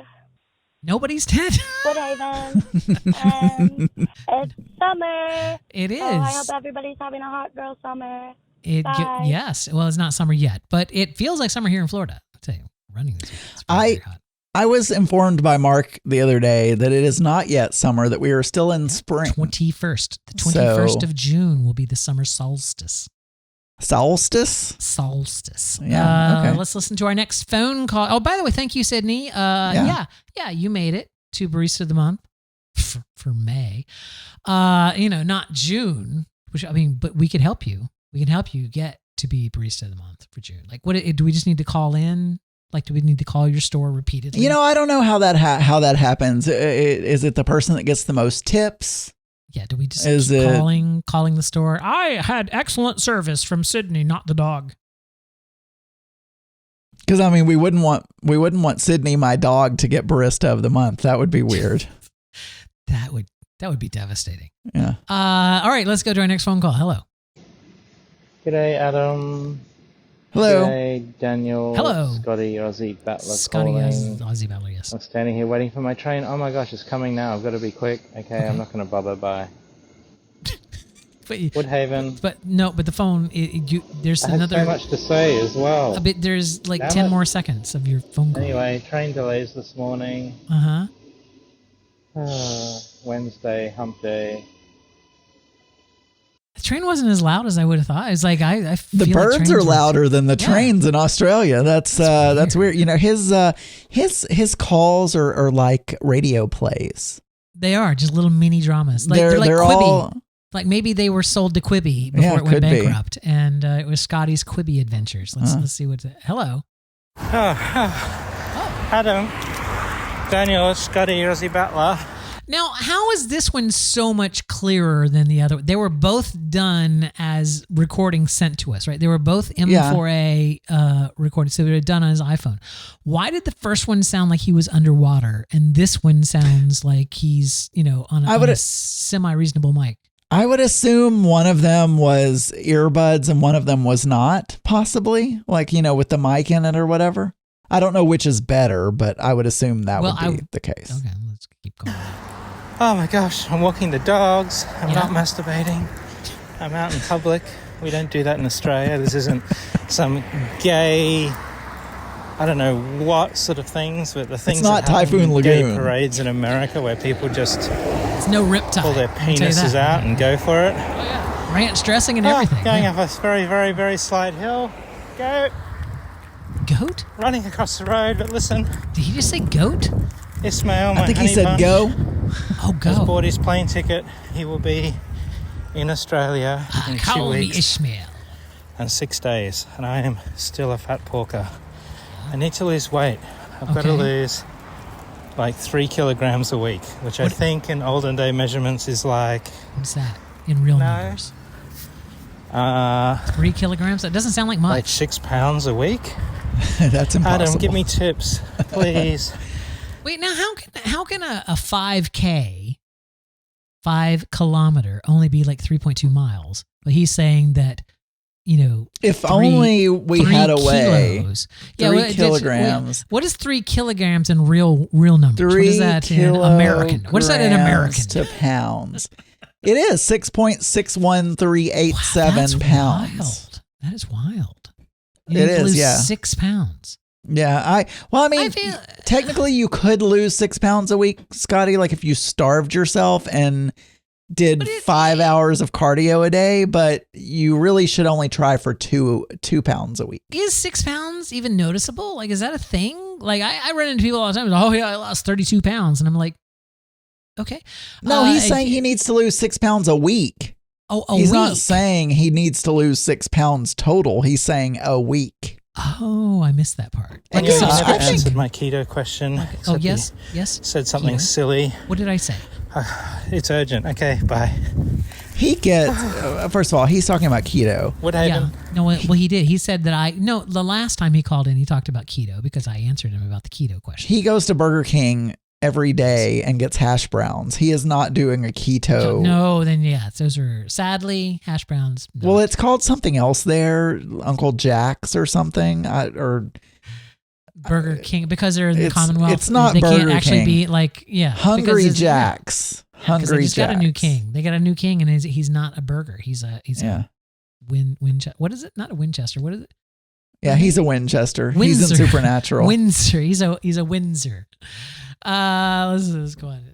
Nobody's dead. Woodhaven. And it's summer. It is. So I hope everybody's having a hot girl summer. Bye. Yes. Well, it's not summer yet, but it feels like summer here in Florida. I'll tell you, running this week. It's very hot. I was informed by Mark the other day that it is not yet summer, that we are still in spring. 21st. The 21st of June will be the summer solstice. Solstice? Solstice. Yeah. Okay. Let's listen to our next phone call. Oh, by the way, thank you, Sydney. Yeah, you made it to Barista of the Month for May. Not June, which I mean, but we could help you. We can help you get to be Barista of the Month for June. Like, what do we just need to call in? Like, do we need to call your store repeatedly? I don't know how that happens. Is it the person that gets the most tips? Yeah, do we just keep calling the store? I had excellent service from Sydney, not the dog. Because I mean, we wouldn't want Sydney, my dog, to get Barista of the Month. That would be weird. That would be devastating. Yeah. All right, let's go to our next phone call. Hello. G'day, Adam. Hello. G'day, Daniel. Hello. Scotty, Aussie Battler Scotty, calling. Aussie Battler, yes. I'm standing here waiting for my train. Oh my gosh, it's coming now. I've got to be quick. Okay. I'm not going to bother. Bye. Woodhaven. But the phone. There's I have another. so much to say as well. There's like Damn 10 it. more seconds of your phone call. Anyway, train delays this morning. Wednesday, hump day. The train wasn't as loud as I would have thought. It's like I feel The like birds trains are were- louder than the trains in Australia. That's weird. His calls are like radio plays. They are just little mini dramas. Like they're like they're Quibi. all. Like maybe they were sold to Quibi before it went could be. bankrupt, and it was Scotty's Quibi Adventures. Let's see what's it. Hello. Adam. Daniel, it's Scotty, Aussie Battler. Now, how is this one so much clearer than the other? They were both done as recordings sent to us, right? They were both M4A recorded, so they were done on his iPhone. Why did the first one sound like he was underwater, and this one sounds like he's, on a semi-reasonable mic? I would assume one of them was earbuds and one of them was not, possibly, like, with the mic in it or whatever. I don't know which is better, but I would assume that would be the case. Okay, let's keep going. Oh my gosh, I'm walking the dogs. I'm not masturbating. I'm out in public. We don't do that in Australia. This isn't some gay, I don't know what sort of things, but the things It's not that happen Typhoon in Lagoon. gay parades in America where people just It's no riptide. pull their I'll tell you penises that. out and go for it. Oh, yeah. Ranch dressing and everything. Going yeah. up a very, very, very slight hill. Goat. Goat? Running across the road, but listen, Did he just say goat? Ismail, my I think he honey said bunch, go. Oh, has go. bought his plane ticket. He will be in Australia in 2 Call me weeks. Ishmael. and 6 days, and I am still a fat porker. I need to lose weight. I've got to lose like 3 kilograms a week, which I think in olden day measurements is like... What's that in real numbers? 3 kilograms? That doesn't sound like much. Like 6 pounds a week? That's impossible. Adam, give me tips, please. Wait, now how can a 5K, 5 kilometer, only be like 3.2 miles? But he's saying that, if only we had a way. Kilos. 3 kilograms. What is 3 kilograms in real numbers? 3 what is that in American? What is that in American? To pounds. It is 6.61387 pounds. Wild. That is wild. It is, lose yeah. 6 pounds. Yeah, I feel technically you could lose 6 pounds a week, Scotty, like if you starved yourself and did 5 hours of cardio a day, but you really should only try for 2 pounds a week. Is 6 pounds even noticeable? Like, is that a thing? Like, I run into people all the time. Oh yeah, I lost 32 pounds, and I'm like, okay. No, he's saying he needs to lose 6 pounds a week. Oh, a week. He's not week. saying he needs to lose 6 pounds total. He's saying a week. Oh, I missed that part. Like you never answered my keto question. Okay. Oh, yes. Said something keto. Silly. What did I say? It's urgent. Okay, bye. He gets, first of all, he's talking about keto. What happened? Yeah. No, well, he did. He said that the last time he called in, he talked about keto because I answered him about the keto question. He goes to Burger King every day and gets hash browns. He is not doing a keto. No, then yeah, those are sadly hash browns. No. Well, it's called something else there, Uncle Jack's or something, or Burger King, because they're in the Commonwealth. It's not they Burger can't actually King. be like Hungry Jack's. Hungry Jack's. Jack's. Got a new king. They got a new king, and he's not a burger. He's a Winchester. What is it? Not a Winchester. What is it? Yeah, he's a Winchester. Windsor. He's in Supernatural. Windsor. He's a Windsor. Let's go on.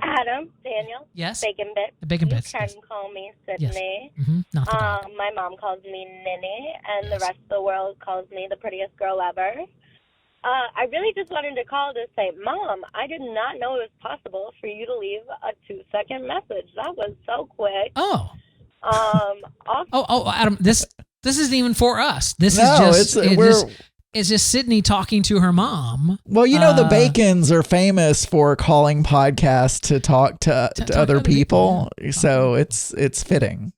Adam, Daniel. Yes. Bacon Bits. The Bacon Bits. You can Yes. call me Sydney. Yes. Mm-hmm. Not the dog. My mom calls me Ninny, and the rest of the world calls me the prettiest girl ever. I really just wanted to call to say, Mom, I did not know it was possible for you to leave a 2-second message. That was so quick. Oh. Also, Adam, this isn't even for us. This No, is just it's just Sydney talking to her mom. Well, the Bacons are famous for calling podcasts to talk to other people. So it's fitting.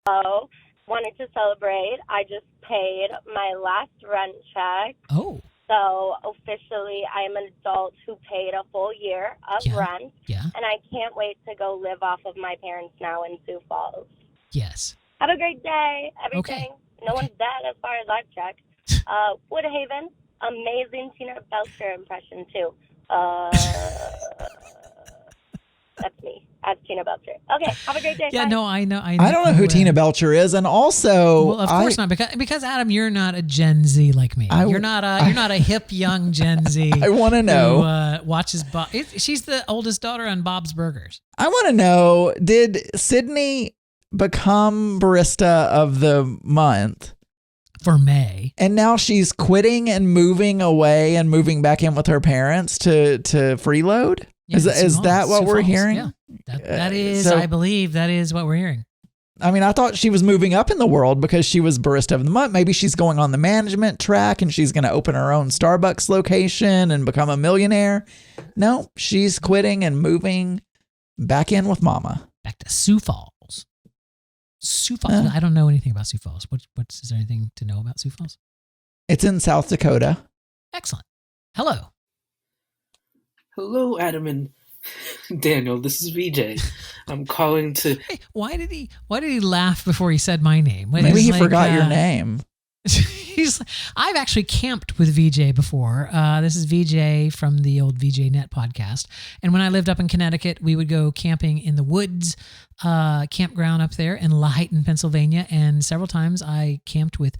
Wanted to celebrate. I just paid my last rent check. Oh. So officially, I am an adult who paid a full year of rent. Yeah. And I can't wait to go live off of my parents now in Sioux Falls. Yes. Have a great day. Everything. Okay. No one's dead as far as I've checked. Woodhaven, amazing Tina Belcher impression too. That's me. That's Tina Belcher. Okay, have a great day. Yeah, Bye. no, I know. I don't know who Tina Belcher is, and also, well, of course not, because Adam, you're not a Gen Z like me. You're not a hip young Gen Z. I want to know. Who watches Bob? She's the oldest daughter on Bob's Burgers. I want to know: did Sydney become barista of the month for May, and now she's quitting and moving away and moving back in with her parents to freeload? Yeah, is that what we're hearing? Yeah. That is, I believe that is what we're hearing. I mean, I thought she was moving up in the world because she was barista of the month. Maybe she's going on the management track and she's going to open her own Starbucks location and become a millionaire. No, she's quitting and moving back in with mama. Back to Sioux Falls. Sioux Falls. I don't know anything about Sioux Falls. Is there anything to know about Sioux Falls? It's in South Dakota. Excellent. Hello. Hello, Adam and Daniel. This is VJ. I'm calling to. Hey, why did he laugh before he said my name? Maybe he forgot your name. I've actually camped with VJ before. This is VJ from the old VJ Net podcast. And when I lived up in Connecticut, we would go camping in the woods campground up there in Laheyton, Pennsylvania. And several times I camped with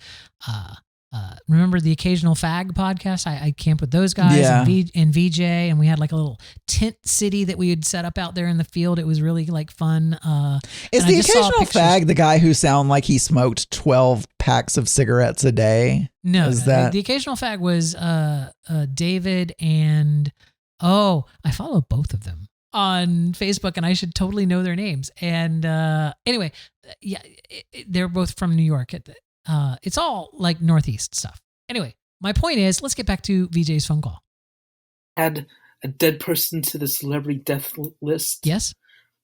remember the Occasional Fag podcast? I camped with those guys and VJ, and we had like a little tent city that we would set up out there in the field. It was really like fun. Is the Occasional Fag the guy who sounded like he smoked 12 packs of cigarettes a day? No, the Occasional Fag was David and I follow both of them on Facebook, and I should totally know their names. And anyway, yeah, they're both from New York. It's all like Northeast stuff. Anyway, my point is, let's get back to VJ's phone call. Add a dead person to the celebrity death list. Yes.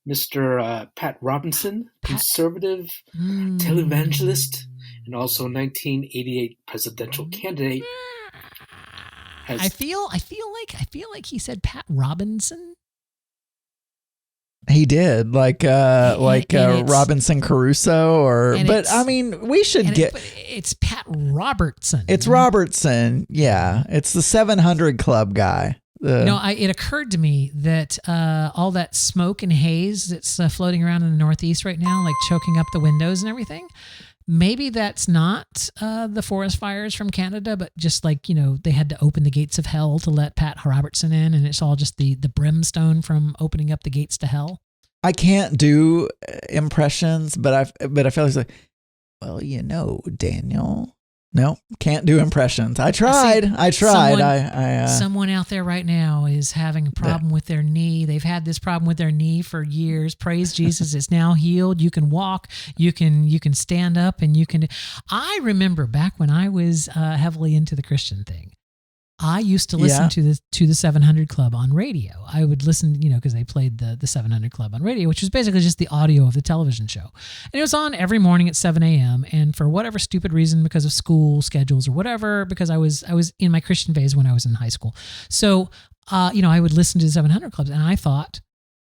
Mr. Pat Robinson, conservative televangelist, and also 1988 presidential candidate. I feel like he said Pat Robinson. He did, Robinson Crusoe, I mean, we should it's Pat Robertson. It's Robertson, yeah. It's the 700 Club guy. It occurred to me that all that smoke and haze that's floating around in the Northeast right now, like choking up the windows and everything, maybe that's not the forest fires from Canada, but just like, they had to open the gates of hell to let Pat Robertson in, and it's all just the brimstone from opening up the gates to hell. I can't do impressions, but I feel like, well, Daniel. No, can't do impressions. I tried. Someone out there right now is having a problem with their knee. They've had this problem with their knee for years. Praise Jesus, it's now healed. You can walk. You can stand up, and you can. I remember back when I was heavily into the Christian thing. I used to listen to the 700 Club on radio. I would listen, because they played the 700 Club on radio, which was basically just the audio of the television show. And it was on every morning at 7 a.m. And for whatever stupid reason, because of school schedules or whatever, because I was in my Christian phase when I was in high school. So, I would listen to the 700 Clubs, and I thought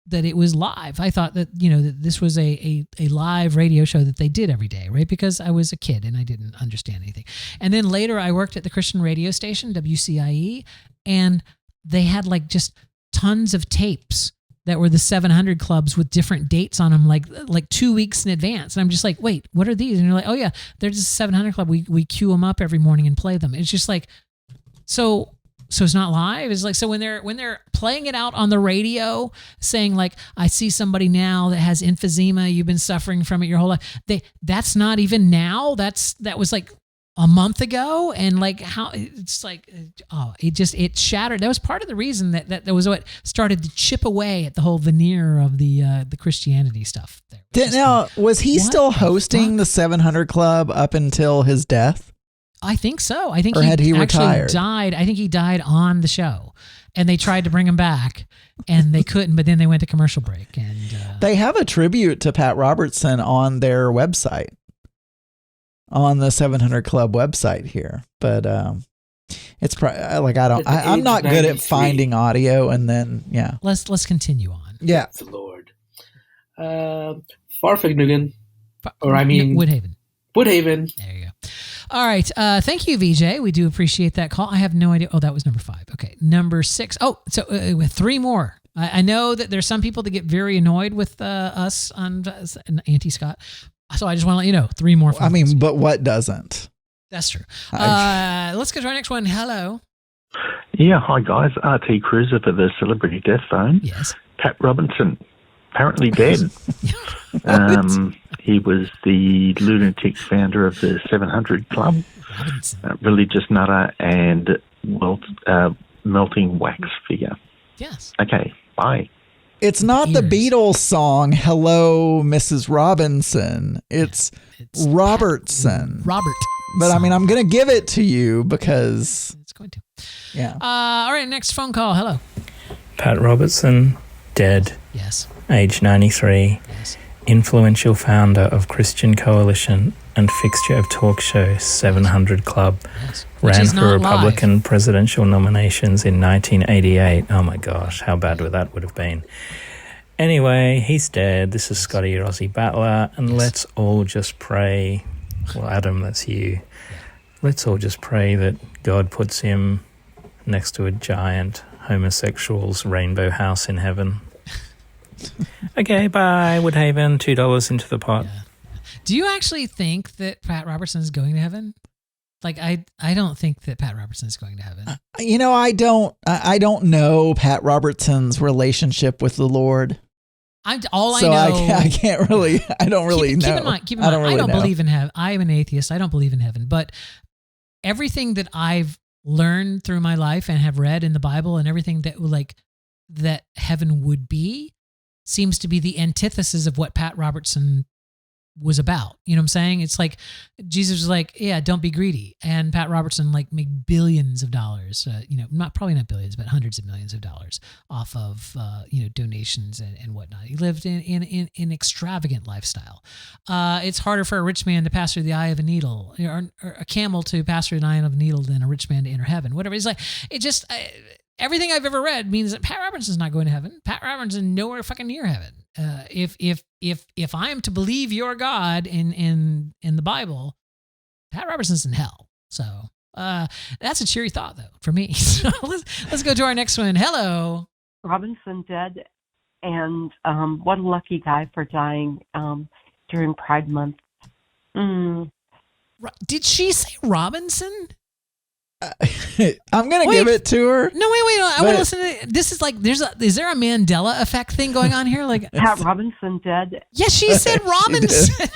that it was live. I thought that, that this was a live radio show that they did every day, right? Because I was a kid and I didn't understand anything. And then later I worked at the Christian radio station, WCIE, and they had like just tons of tapes that were the 700 Clubs with different dates on them, like 2 weeks in advance. And I'm just like, wait, what are these? And you're like, oh yeah, they're just 700 Club. We queue them up every morning and play them. It's just like, so it's not live. It's like, so when they're playing it out on the radio, saying like, I see somebody now that has emphysema. You've been suffering from it your whole life. That's not even now. That was like a month ago. And like how it's like, it shattered. That was part of the reason that was what started to chip away at the whole veneer of the Christianity stuff there. Was he still hosting the 700 Club up until his death? I think so. I think had he actually retired? died. I think he died on the show, and they tried to bring him back, and they couldn't. But then they went to commercial break, and they have a tribute to Pat Robertson on their website, on the 700 Club website here. But it's I'm not good at finding audio, and then Let's continue on. Yeah, the Lord. Farfignugan, Woodhaven. Woodhaven. There you go. All right. Thank you, VJ. We do appreciate that call. I have no idea. Oh, that was number 5. Okay. Number 6. Oh, so with 3 more. I know that there's some people that get very annoyed with us on Auntie Scott. So I just want to let you know, 3 more. But what doesn't? That's true. Let's go to our next one. Hello. Yeah. Hi, guys. RT Cruiser for the Celebrity Death Phone. Yes. Pat Robinson, apparently dead. He was the lunatic founder of the 700 Club, religious nutter, and melting wax figure. Yes. Okay, bye. It's not the Beatles song, Hello, Mrs. Robinson. It's Robertson. Robert. But I'm going to give it to you because... It's going to. Yeah. All right, next phone call. Hello. Pat Robertson, dead. Yes. Age 93. Yes. Influential founder of Christian Coalition and fixture of talk show 700 Club. Yes. Ran for Republican presidential nominations in 1988. Oh my gosh, how bad that would have been. Anyway, he's dead. This is Scotty Rossi Battler, and let's all just pray. Well, Adam, that's you. Let's all just pray that God puts him next to a giant homosexual's rainbow house in heaven. Okay, bye, Woodhaven. $2 into the pot. Yeah. Do you actually think that Pat Robertson is going to heaven? Like, I don't think that Pat Robertson is going to heaven. I don't know Pat Robertson's relationship with the Lord. I know. I can't really. I don't really know. Keep in mind. I don't believe in heaven. I am an atheist. I don't believe in heaven. But everything that I've learned through my life and have read in the Bible and everything that heaven would be seems to be the antithesis of what Pat Robertson was about. You know what I'm saying? It's like Jesus was like, yeah, don't be greedy. And Pat Robertson like made billions of dollars, probably not billions, but hundreds of millions of dollars off of, donations and whatnot. He lived in extravagant lifestyle. It's harder for a rich man to pass through the eye of a needle or a camel to pass through the eye of a needle than a rich man to enter heaven. Whatever. It's like, everything I've ever read means that Pat Robertson's not going to heaven. Pat Robertson's nowhere fucking near heaven. If I am to believe your God in the Bible, Pat Robertson's in hell. So that's a cheery thought though for me. So let's go to our next one. Hello. Robinson dead, and what a lucky guy for dying during Pride Month. Did she say Robinson? I'm gonna give it to her. No, wait. I want to listen to it. This is like, is there a Mandela effect thing going on here? Like Pat Robinson dead. Yes, she said Robinson.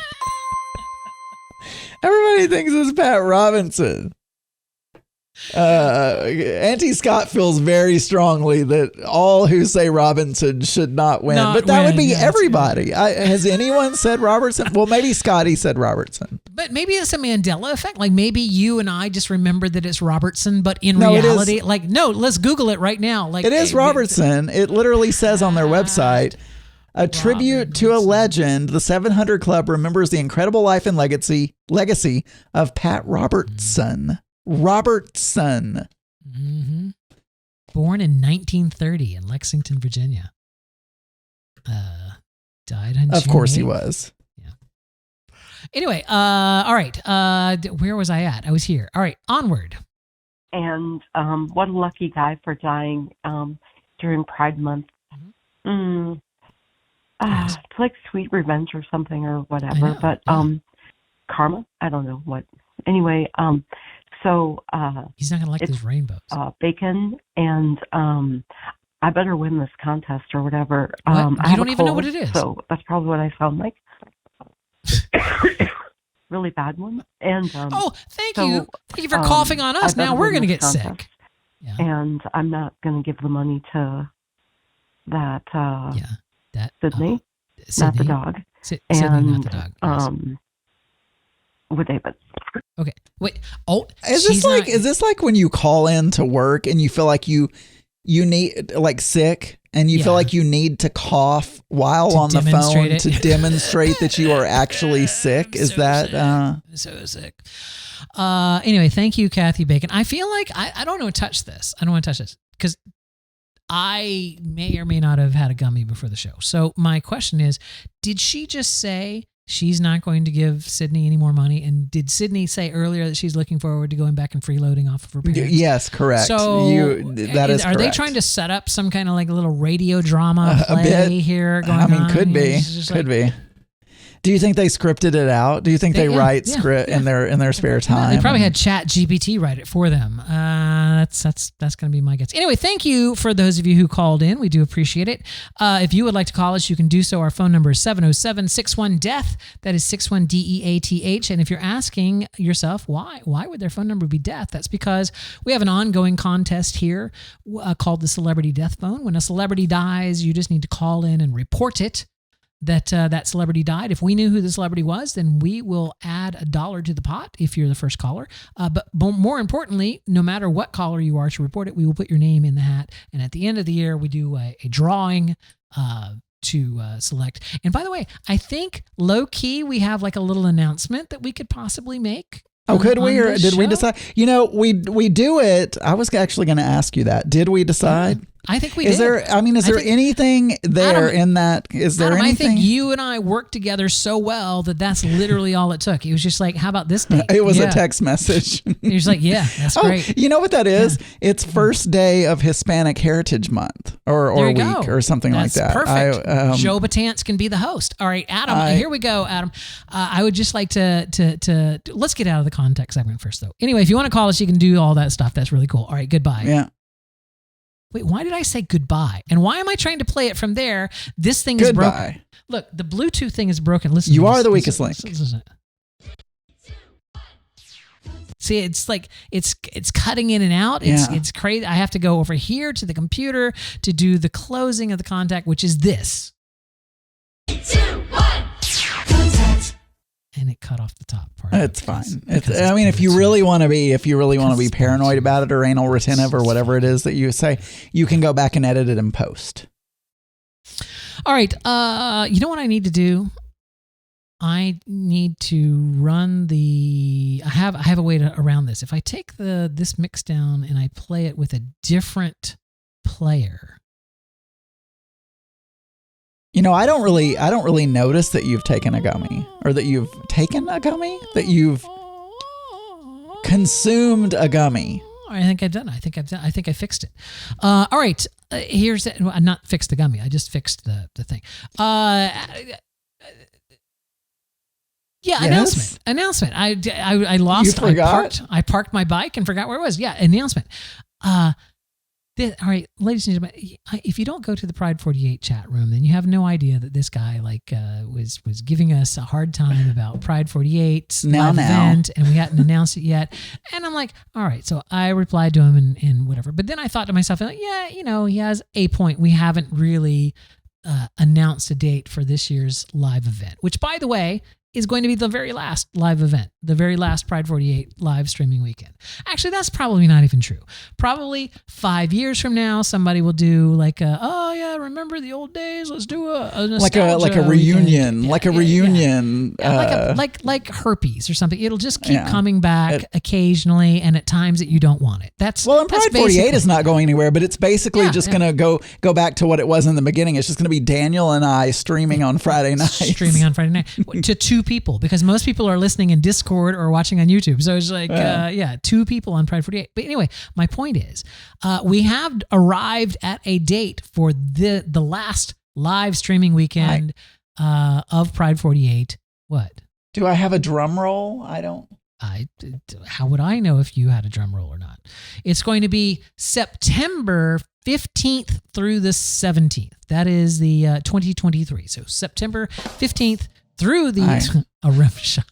Everybody thinks it's Pat Robinson. Auntie Scott feels very strongly that all who say Robinson should not win, but that would be everybody. Has anyone said Robertson? Well, maybe Scotty said Robertson, but maybe it's a Mandela effect. Like maybe you and I just remembered that it's Robertson, but in reality, let's Google it right now. Like it is Robertson. It literally says on their website. A tribute to a legend, the 700 Club remembers the incredible life and legacy of Pat Robertson. Robertson. Mm-hmm. Born in 1930 in Lexington, Virginia. Died on June 8th. Of course he was. Yeah. Anyway, all right. Where was I at? I was here. All right, onward. And what a lucky guy for dying during Pride Month. It's like Sweet Revenge or something or whatever. But karma? I don't know what. Anyway, so he's not gonna like those rainbows. Bacon, and I better win this contest or whatever. You don't even know what it is. So that's probably what I sound like. Really bad one. And thank you for coughing on us. Now we're gonna get sick. Yeah. And I'm not gonna give the money to that. Sydney, not the dog. Sydney, not the dog. Yes. With David. Okay. Wait. Oh, is this like when you call in to work and you feel like you need like sick and you feel like you need to cough while on the phone to demonstrate that you are actually sick? Is that so sick? Anyway, thank you, Kathy Bacon. I feel like I don't want to touch this. I don't want to touch this because I may or may not have had a gummy before the show. So my question is, did she just say she's not going to give Sydney any more money? And did Sydney say earlier that she's looking forward to going back and freeloading off of her parents? Yes, correct. So that is correct. Are they trying to set up some kind of like a little radio drama play here going on? I mean, could be. Do you think they scripted it out? Do you think they write script in their spare time? They probably had Chat GPT write it for them. That's going to be my guess. Anyway, thank you for those of you who called in. We do appreciate it. If you would like to call us, you can do so. Our phone number is 707-61-DEATH. That is 61-DEATH. And if you're asking yourself why would their phone number be death? That's because we have an ongoing contest here called the Celebrity Death Phone. When a celebrity dies, you just need to call in and report it. That celebrity died. If we knew who the celebrity was, then we will add $1 to the pot if you're the first caller. But more importantly, no matter what caller you are to report it, we will put your name in the hat. And at the end of the year, we do a drawing to select. And by the way, I think low key we have like a little announcement that we could possibly make. Oh, could we, or did we decide? You know, we do it. I was actually going to ask you that. Did we decide? Yeah. I think we did. Is there anything there Adam, in that? Is there Adam, anything? I think you and I worked together so well that's literally all it took. It was just like, how about this date? It was a text message. You're just like, yeah, that's great. You know what that is? Yeah. It's first day of Hispanic Heritage Month or week or something that's like that. Perfect. Joe Batance can be the host. All right, Adam, here we go, Adam. I would just like to let's get out of the context segment first, though. Anyway, if you want to call us, you can do all that stuff. That's really cool. All right, goodbye. Yeah. Wait, why did I say goodbye? And why am I trying to play it from there? This thing is broken. Look, the Bluetooth thing is broken. Listen. You are the weakest link. See, it's like it's cutting in and out. It's crazy. I have to go over here to the computer to do the closing of the contact, which is this. 3, 2, 1. Contact cut off the top part. It's fine. I mean, if you really want to be paranoid about it or anal retentive or whatever it is that you say, you can go back and edit it in post. All right. You know what I need to do? I need to run I have a way around this. If I take this mix down and I play it with a different player. You know, I don't really notice that you've taken a gummy, or that you've taken a gummy, that you've consumed a gummy. I think I've done. I think I fixed it. All right. Here's not fixed the gummy. I just fixed the thing. Yeah, yes. announcement. I lost. You forgot? I parked my bike and forgot where it was. Yeah, announcement. All right, ladies and gentlemen, if you don't go to the Pride 48 chat room, then you have no idea that this guy was giving us a hard time about Pride 48's live event, and we hadn't announced it yet. And I'm like, all right. So I replied to him and whatever. But then I thought to myself, yeah, he has a point. We haven't really announced a date for this year's live event, which, by the way, is going to be the very last live event, the very last Pride 48 live streaming weekend. Actually, that's probably not even true. Probably 5 years from now, somebody will do remember the old days? Let's do a nostalgia like a reunion, weekend. Like herpes or something. It'll just keep coming back occasionally, and at times that you don't want it. And Pride 48 is not going anywhere, but it's basically just going to go back to what it was in the beginning. It's just going to be Daniel and I streaming on Friday night. Streaming on Friday night to 2 people, because most people are listening in Discord or watching on YouTube. So it's like, 2 people on Pride 48. But anyway, my point is, we have arrived at a date for the last live streaming weekend of Pride 48. What? Do I have a drum roll? I don't. How would I know if you had a drum roll or not? It's going to be September 15th through the 17th. That is the 2023. So September 15th through the a rim shot.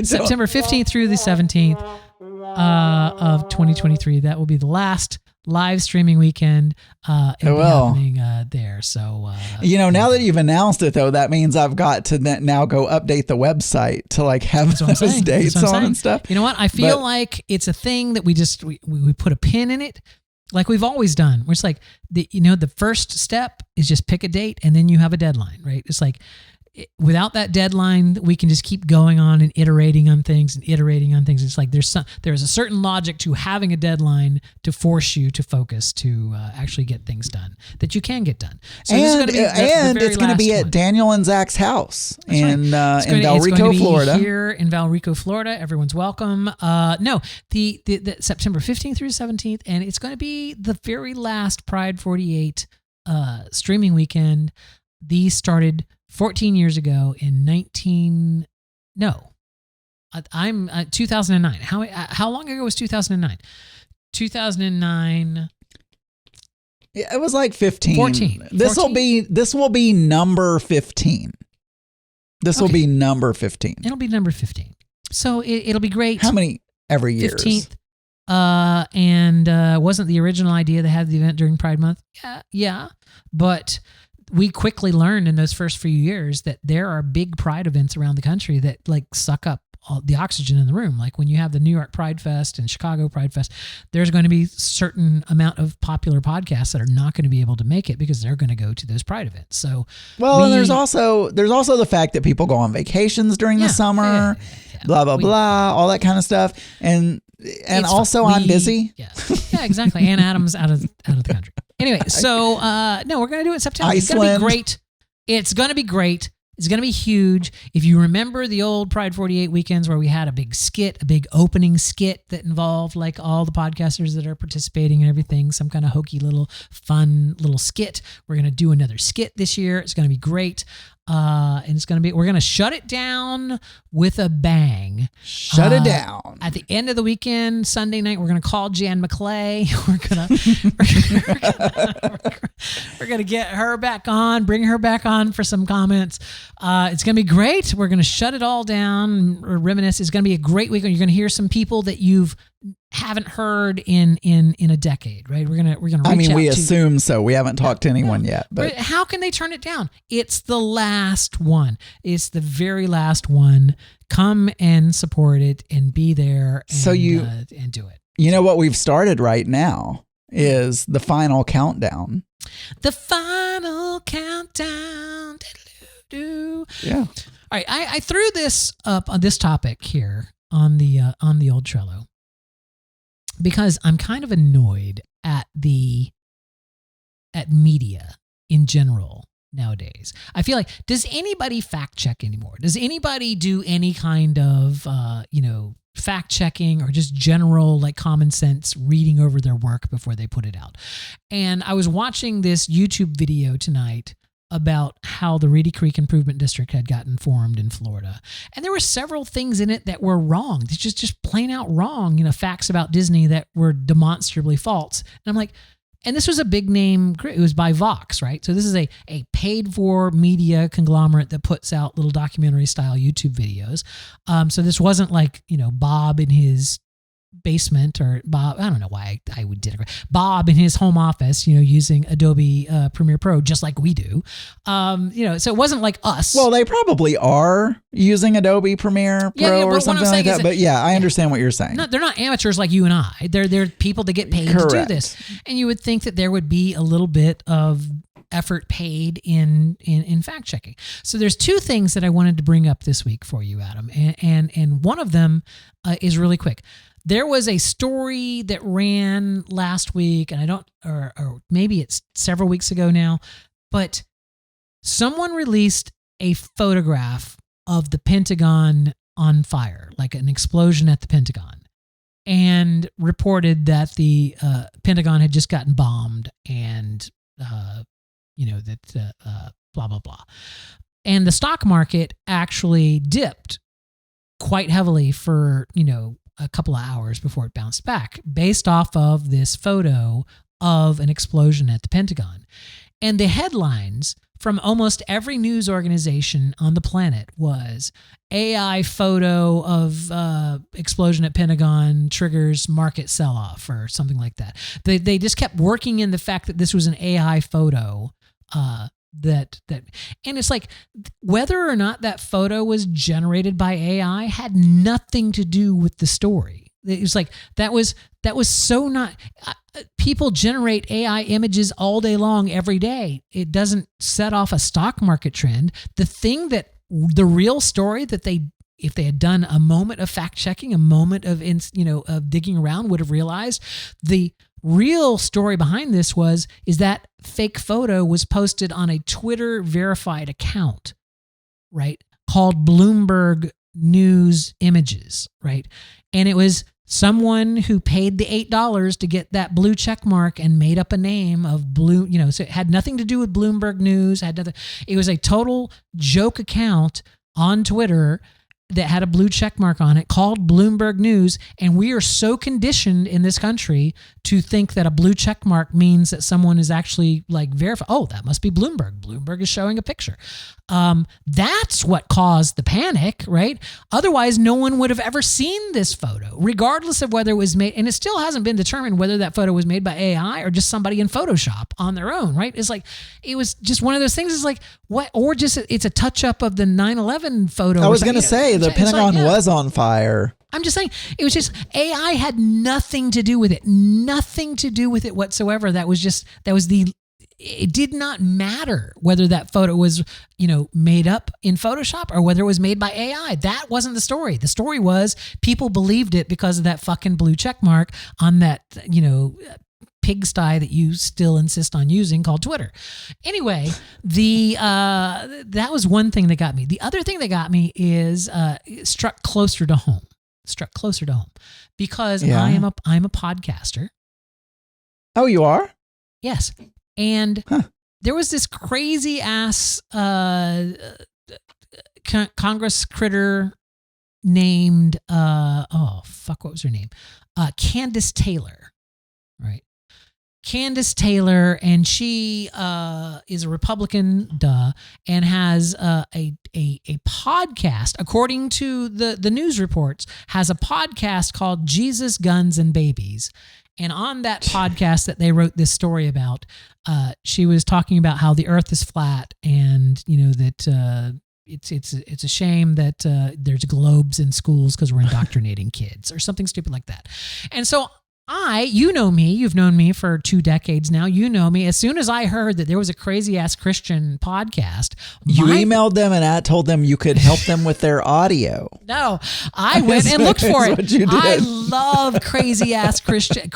September 15th through the 17th of 2023. That will be the last live streaming weekend. It'll be happening there. So now that you've announced it, though, that means I've got to now go update the website to have those dates on and stuff. You know what? I feel like it's a thing that we put a pin in it. Like we've always done. Where it's like the first step is just pick a date and then you have a deadline, right? It's like, without that deadline, we can just keep going on and iterating on things. It's like there's a certain logic to having a deadline to force you to focus to actually get things done that you can get done. So it's going to be at Daniel and Zach's house in Valrico, Florida. Here in Valrico, Florida, everyone's welcome. The September 15th through 17th, and it's going to be the very last Pride 48 streaming weekend. These started 14 years ago in 2009. How long ago was 2009? 2009. Yeah, it was like 15. 14. This will be number 15. This will be number 15. It'll be number 15. So it'll be great. How many every year? 15th. And wasn't the original idea they had the event during Pride Month? Yeah. But we quickly learned in those first few years that there are big Pride events around the country that suck up all the oxygen in the room. Like when you have the New York Pride Fest and Chicago Pride Fest, there's going to be a certain amount of popular podcasts that are not going to be able to make it because they're going to go to those Pride events. So, and there's also the fact that people go on vacations during the summer, blah, blah, blah, all that kind of stuff. And also I'm busy. Yeah, exactly. And Adam's out of the country. Anyway, so we're going to do it in September. Iceland. It's going to be great. It's going to be great. It's going to be huge. If you remember the old Pride 48 weekends where we had a big opening skit that involved all the podcasters that are participating and everything, some kind of hokey fun little skit. We're going to do another skit this year. It's going to be great. And we're going to shut it down with a bang. Shut it down. At the end of the weekend, Sunday night, we're going to call Jan McClay. We're going to get her back on, bring her back on for some comments. It's going to be great. We're going to shut it all down, reminisce. It's going to be a great weekend. You're going to hear some people that you've haven't heard in a decade, right? We're gonna. I mean, we out assume so. We haven't talked to anyone yet, but how can they turn it down? It's the last one. It's the very last one. Come and support it and be there. And, and do it. You know what we've started right now is the final countdown. The final countdown. Yeah. All right. I threw this up on this topic here on the old Trello because I'm kind of annoyed at media in general nowadays. I feel like, does anybody fact check anymore? Does anybody do any kind of fact checking or just general like common sense reading over their work before they put it out? And I was watching this YouTube video tonight about how the Reedy Creek Improvement District had gotten formed in Florida. And there were several things in it that were wrong. It's just plain out wrong, facts about Disney that were demonstrably false. And I'm like, and this was a big name, it was by Vox, right? So this is a paid for media conglomerate that puts out little documentary style YouTube videos. So this wasn't like, Bob in his basement, or Bob, I don't know why I would did it. Bob in his home office, using Adobe Premiere Pro, just like we do. So it wasn't like us. Well, they probably are using Adobe Premiere Pro or something like that. But I understand what you're saying. No, they're not amateurs like you and I. They're people that get paid to do this. And you would think that there would be a little bit of effort paid in fact checking. So there's two things that I wanted to bring up this week for you, Adam, and one of them is really quick. There was a story that ran last week, and or maybe it's several weeks ago now, but someone released a photograph of the Pentagon on fire, like an explosion at the Pentagon, and reported that the Pentagon had just gotten bombed and, blah, blah, blah. And the stock market actually dipped quite heavily for, a couple of hours before it bounced back based off of this photo of an explosion at the Pentagon. And the headlines from almost every news organization on the planet was AI photo of explosion at Pentagon triggers market sell-off or something like that. They just kept working in the fact that this was an AI photo that and it's like whether or not that photo was generated by AI had nothing to do with the story. It was like that was so not people generate AI images all day long every day. It doesn't set off a stock market trend. The real story that if they had done a moment of fact checking, a moment of digging around, would have realized the real story behind this is that fake photo was posted on a Twitter verified account, right? Called Bloomberg News Images, right? And it was someone who paid the $8 to get that blue check mark and made up a name of blue, so it had nothing to do with Bloomberg News. It was a total joke account on Twitter that had a blue check mark on it called Bloomberg News. And we are so conditioned in this country to think that a blue check mark means that someone is actually like verified. Oh, that must be Bloomberg. Bloomberg is showing a picture. That's what caused the panic, right? Otherwise, no one would have ever seen this photo, regardless of whether it was made. And it still hasn't been determined whether that photo was made by AI or just somebody in Photoshop on their own, right? It's like, it was just one of those things. It's like, what? Or just it's a touch up of the 9/11 photo. I was going to say the Pentagon was on fire. I'm just saying, it was just AI had nothing to do with it. Nothing to do with it whatsoever. It did not matter whether that photo was, made up in Photoshop or whether it was made by AI. That wasn't the story. The story was people believed it because of that fucking blue check mark on that, pigsty that you still insist on using called Twitter. Anyway, that was one thing that got me. The other thing that got me is it struck closer to home. Because I'm a podcaster. Oh, you are? Yes. And there was this crazy ass Congress critter named what was her name? Candace Taylor, right? Candace Taylor, and she is a Republican, and has a podcast, according to the news reports, has a podcast called Jesus, Guns, and Babies. And on that podcast that they wrote this story about, she was talking about how the earth is flat, and that it's a shame that there's globes in schools because we're indoctrinating kids or something stupid like that. And so you know me, you've known me for 2 decades now. You know me. As soon as I heard that there was a crazy ass Christian podcast, you emailed them and told them you could help them with their audio. No, I went and looked for it. What you did. I love crazy ass Christian.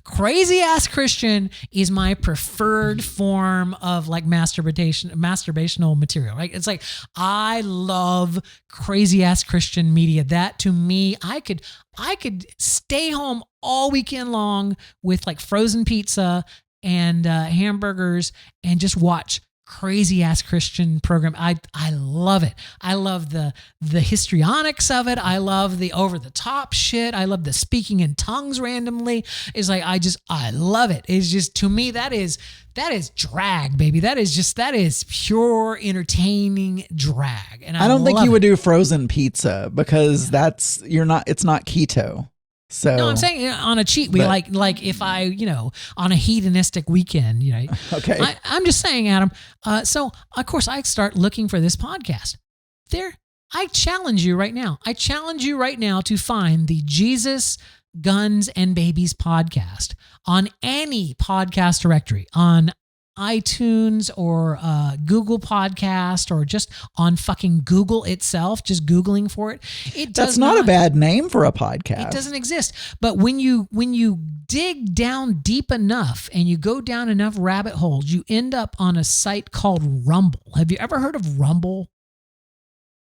Crazy ass Christian is my preferred form of like masturbational material, right? It's like, I love crazy ass Christian media. That to me, I could stay home all weekend long with like frozen pizza and hamburgers and just watch crazy ass Christian program. I love it. I love the histrionics of it. I love the over the top shit. I love the speaking in tongues randomly. It's like, I love it. It's just, to me, that is drag, baby. That is pure entertaining drag. And I don't think you it. would do frozen pizza because it's not keto. So no, I'm saying on a cheat week, like if I, on a hedonistic weekend, Okay. I'm just saying, Adam. So of course I start looking for this podcast. I challenge you right now. To find the Jesus, Guns, and Babies podcast on any podcast directory, on iTunes or Google Podcast, or just on fucking Google itself, just Googling for it. That's not a bad name for a podcast. It doesn't exist. But when you dig down deep enough and you go down enough rabbit holes, you end up on a site called Rumble. Have you ever heard of Rumble?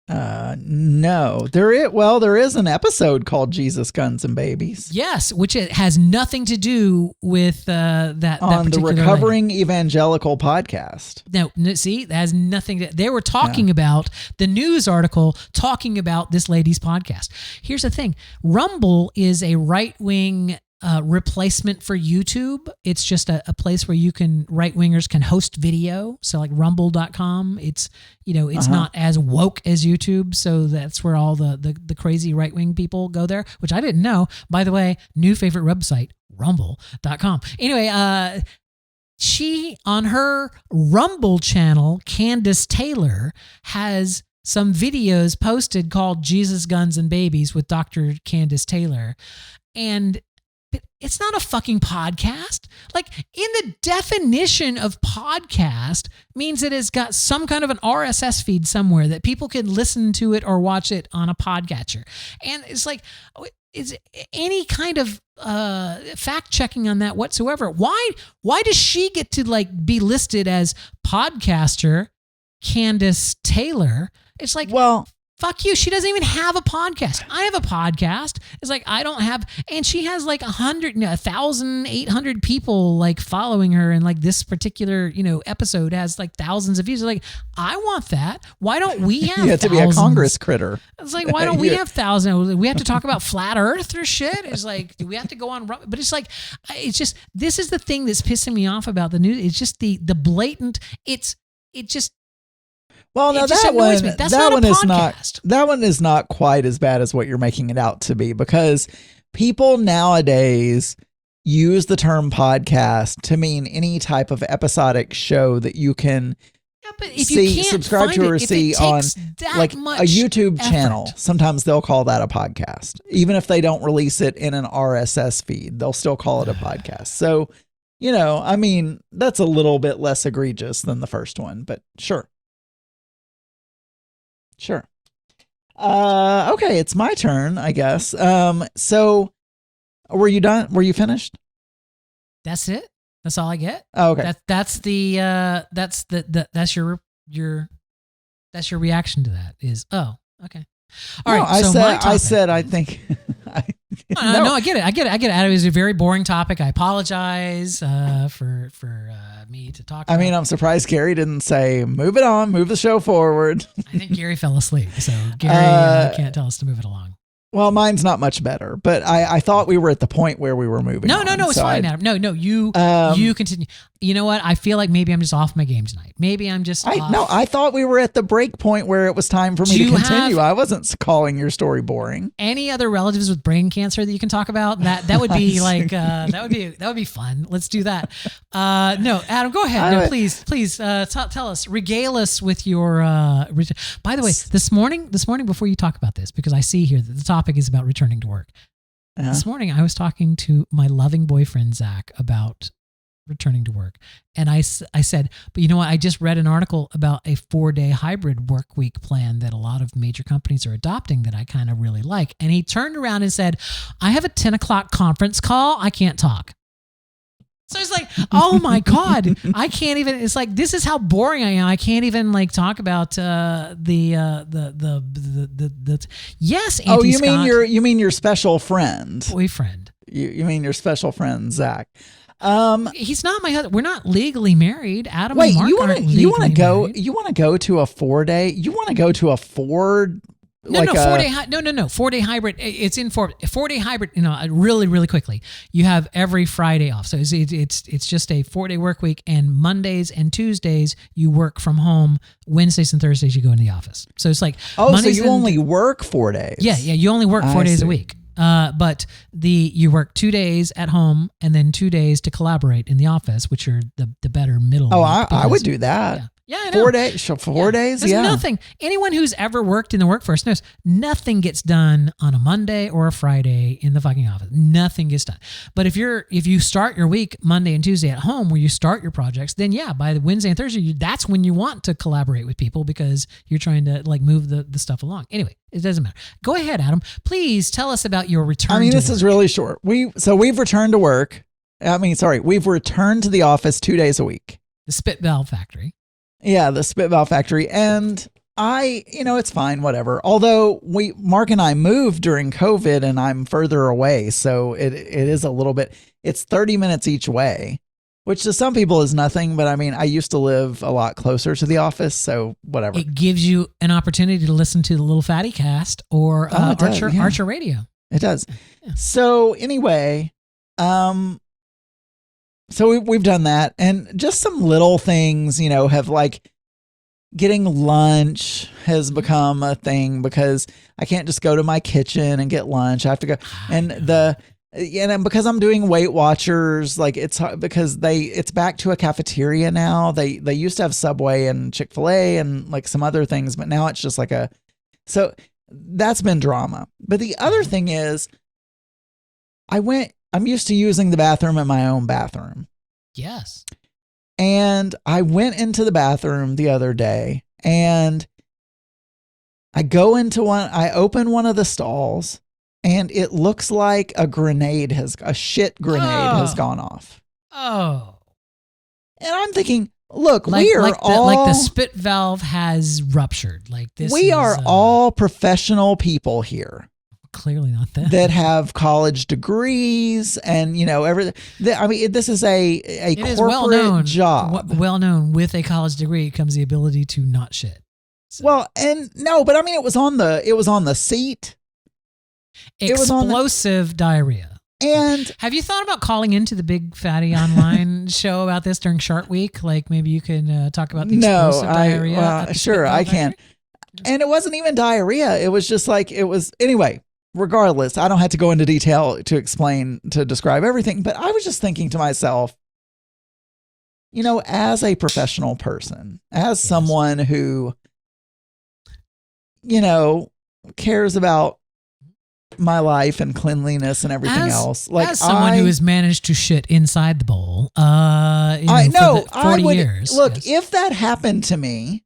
No. There is an episode called Jesus, Guns, and Babies. Yes, which it has nothing to do with that on the particular Recovering Evangelical podcast. No, see, that has nothing to. They were talking about the news article talking about this lady's podcast. Here's the thing: Rumble is a right-wing replacement for YouTube. It's just a place where right-wingers can host video. So like rumble.com, it's not as woke as YouTube. So that's where all the crazy right-wing people go there, which I didn't know. By the way, new favorite website, rumble.com. Anyway, she, on her Rumble channel, Candace Taylor, has some videos posted called Jesus, Guns, and Babies with Dr. Candace Taylor. And it's not a fucking podcast. Like, in the definition of podcast means it has got some kind of an RSS feed somewhere that people can listen to it or watch it on a podcatcher. And it's like, is any kind of fact checking on that whatsoever? Why does she get to like be listed as podcaster Candace Taylor? It's like, well, fuck you. She doesn't even have a podcast. I have a podcast. It's like, I don't have, and she has like 1,800 people like following her. And like this particular, episode has like thousands of views. Like, I want that. Why don't we have you have to be a Congress critter. It's like, why don't we have thousands? We have to talk about flat earth or shit. It's like, do we have to go on? But it's like, it's just, this is the thing that's pissing me off about the news. It's just the blatant, well, now that one is not quite as bad as what you're making it out to be, because people nowadays use the term podcast to mean any type of episodic show that you can subscribe to or see on like a YouTube channel. Sometimes they'll call that a podcast. Even if they don't release it in an RSS feed, they'll still call it a podcast. So, that's a little bit less egregious than the first one, but sure. Sure. Okay, it's my turn, I guess. So were you done? Were you finished? That's it. That's all I get. Oh, okay. That's your reaction to that is, oh, okay. All right. I said, I think. No, I get it. It was a very boring topic. I apologize for me to talk about. I mean, I'm surprised Gary didn't say, move it on, move the show forward. I think Gary fell asleep, so Gary can't tell us to move it along. Well, mine's not much better, but I thought we were at the point where we were moving. No, on, it's fine, Adam. No, you continue. You know what? I feel like maybe I'm just off my game tonight. Maybe I'm just off. No, I thought we were at the break point where it was time for me to continue. I wasn't calling your story boring. Any other relatives with brain cancer that you can talk about? That would be like that would be fun. Let's do that. No, Adam, go ahead. No, please tell us, regale us with your. By the way, this morning before you talk about this, because I see here that the topic is about returning to work. This morning I was talking to my loving boyfriend Zach about returning to work, and I said, but you know what? I just read an article about a 4-day hybrid work week plan that a lot of major companies are adopting that I kind of really like. And he turned around and said, I have a 10 o'clock conference call. I can't talk. So it's like, oh my God, I can't even, it's like, this is how boring I am. I can't even like talk about yes. Oh, you mean your special friend, boyfriend. You mean your special friend, Zach. He's not my husband. We're not legally married. Adam wait, and Marc you want to go? married. You want to go to a 4-day? You want to go to a 4? No, 4-day hybrid. It's in 4-day hybrid. Really, really quickly. You have every Friday off, so it's just a 4-day work week. And Mondays and Tuesdays you work from home. Wednesdays and Thursdays you go in the office. So it's like Mondays so you only work 4 days. Yeah, you only work 4 days a week. But you work 2 days at home and then 2 days to collaborate in the office, which are the better middle. Oh, I would do that. Yeah, I know. 4 days. 4 days. There's nothing. Anyone who's ever worked in the workforce knows nothing gets done on a Monday or a Friday in the fucking office. Nothing gets done. But if you start your week Monday and Tuesday at home, where you start your projects, then by the Wednesday and Thursday, that's when you want to collaborate with people because you're trying to like move the stuff along. Anyway, it doesn't matter. Go ahead, Adam. Please tell us about your return. This is really short. We've returned to work. We've returned to the office 2 days a week. The Spit Valve Factory. Yeah, the Spit Valve Factory. And it's fine, whatever. Although Marc and I moved during COVID and I'm further away. So it is a little bit, it's 30 minutes each way, which to some people is nothing. But I used to live a lot closer to the office. So whatever. It gives you an opportunity to listen to the Little Fatty Cast or Archer Radio. It does. Yeah. So anyway, so we've done that, and just some little things, have like getting lunch has become a thing because I can't just go to my kitchen and get lunch. I have to go, and because I'm doing Weight Watchers, like it's because it's back to a cafeteria now. They used to have Subway and Chick-fil-A and like some other things, but now it's just like so that's been drama. But the other thing is, I'm used to using the bathroom in my own bathroom. Yes. And I went into the bathroom the other day and I open one of the stalls and it looks like a shit grenade has gone off. Oh. And I'm thinking, look, like the spit valve has ruptured. Like this. We are all professional people here. Clearly not that have college degrees and everything. This is a corporate job. Well known. With a college degree comes the ability to not shit. So. Well, and no, but it was on the seat. Explosive diarrhea. And have you thought about calling into the Big Fatty Online show about this during Shark Week? Like maybe you can talk about the explosive diarrhea. Well, sure, I can. And it wasn't even diarrhea. It was just like anyway. Regardless, I don't have to go into detail to describe everything, but I was just thinking to myself, as a professional person, as someone who, cares about my life and cleanliness and everything else. Like as someone who has managed to shit inside the bowl, I know, for 40 years. Look, if that happened to me,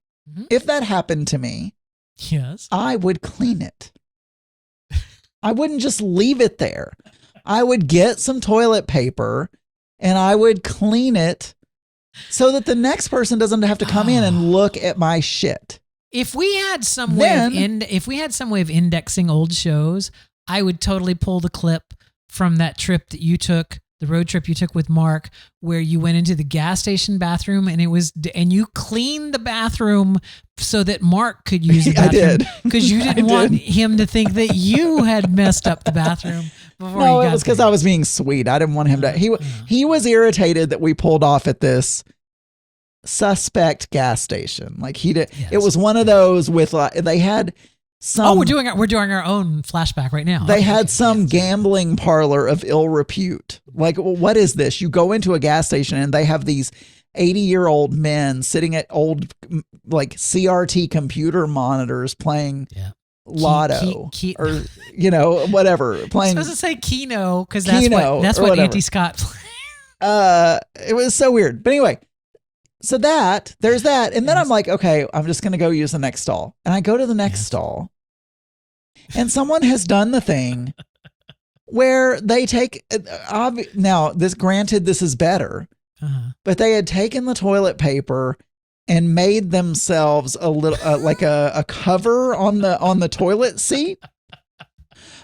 yes, I would clean it. I wouldn't just leave it there. I would get some toilet paper and I would clean it so that the next person doesn't have to come in and look at my shit. If we had some way of indexing old shows, I would totally pull the clip from that trip that you took, the road trip you took with Marc, where you went into the gas station bathroom and you cleaned the bathroom so that Marc could use the I bathroom. did. Because you didn't want him to think that you had messed up the bathroom before No, you it got was because there. I was being sweet. I didn't want him to. He was irritated that we pulled off at this suspect gas station. Like he did. Yes. It was one of those with they had some. Oh, we're doing our own flashback right now. They had some gambling parlor of ill repute. Like, well, what is this? You go into a gas station and they have these 80-year-old men sitting at old like CRT computer monitors playing Lotto or whatever. Playing. I was supposed to say Keno because that's what Auntie Scott played. It was so weird. But anyway, so there's that. And then I'm like, okay, I'm just going to go use the next stall. And I go to the next stall and someone has done the thing where they take, now this is better, but they had taken the toilet paper and made themselves a little, like a cover on the toilet seat.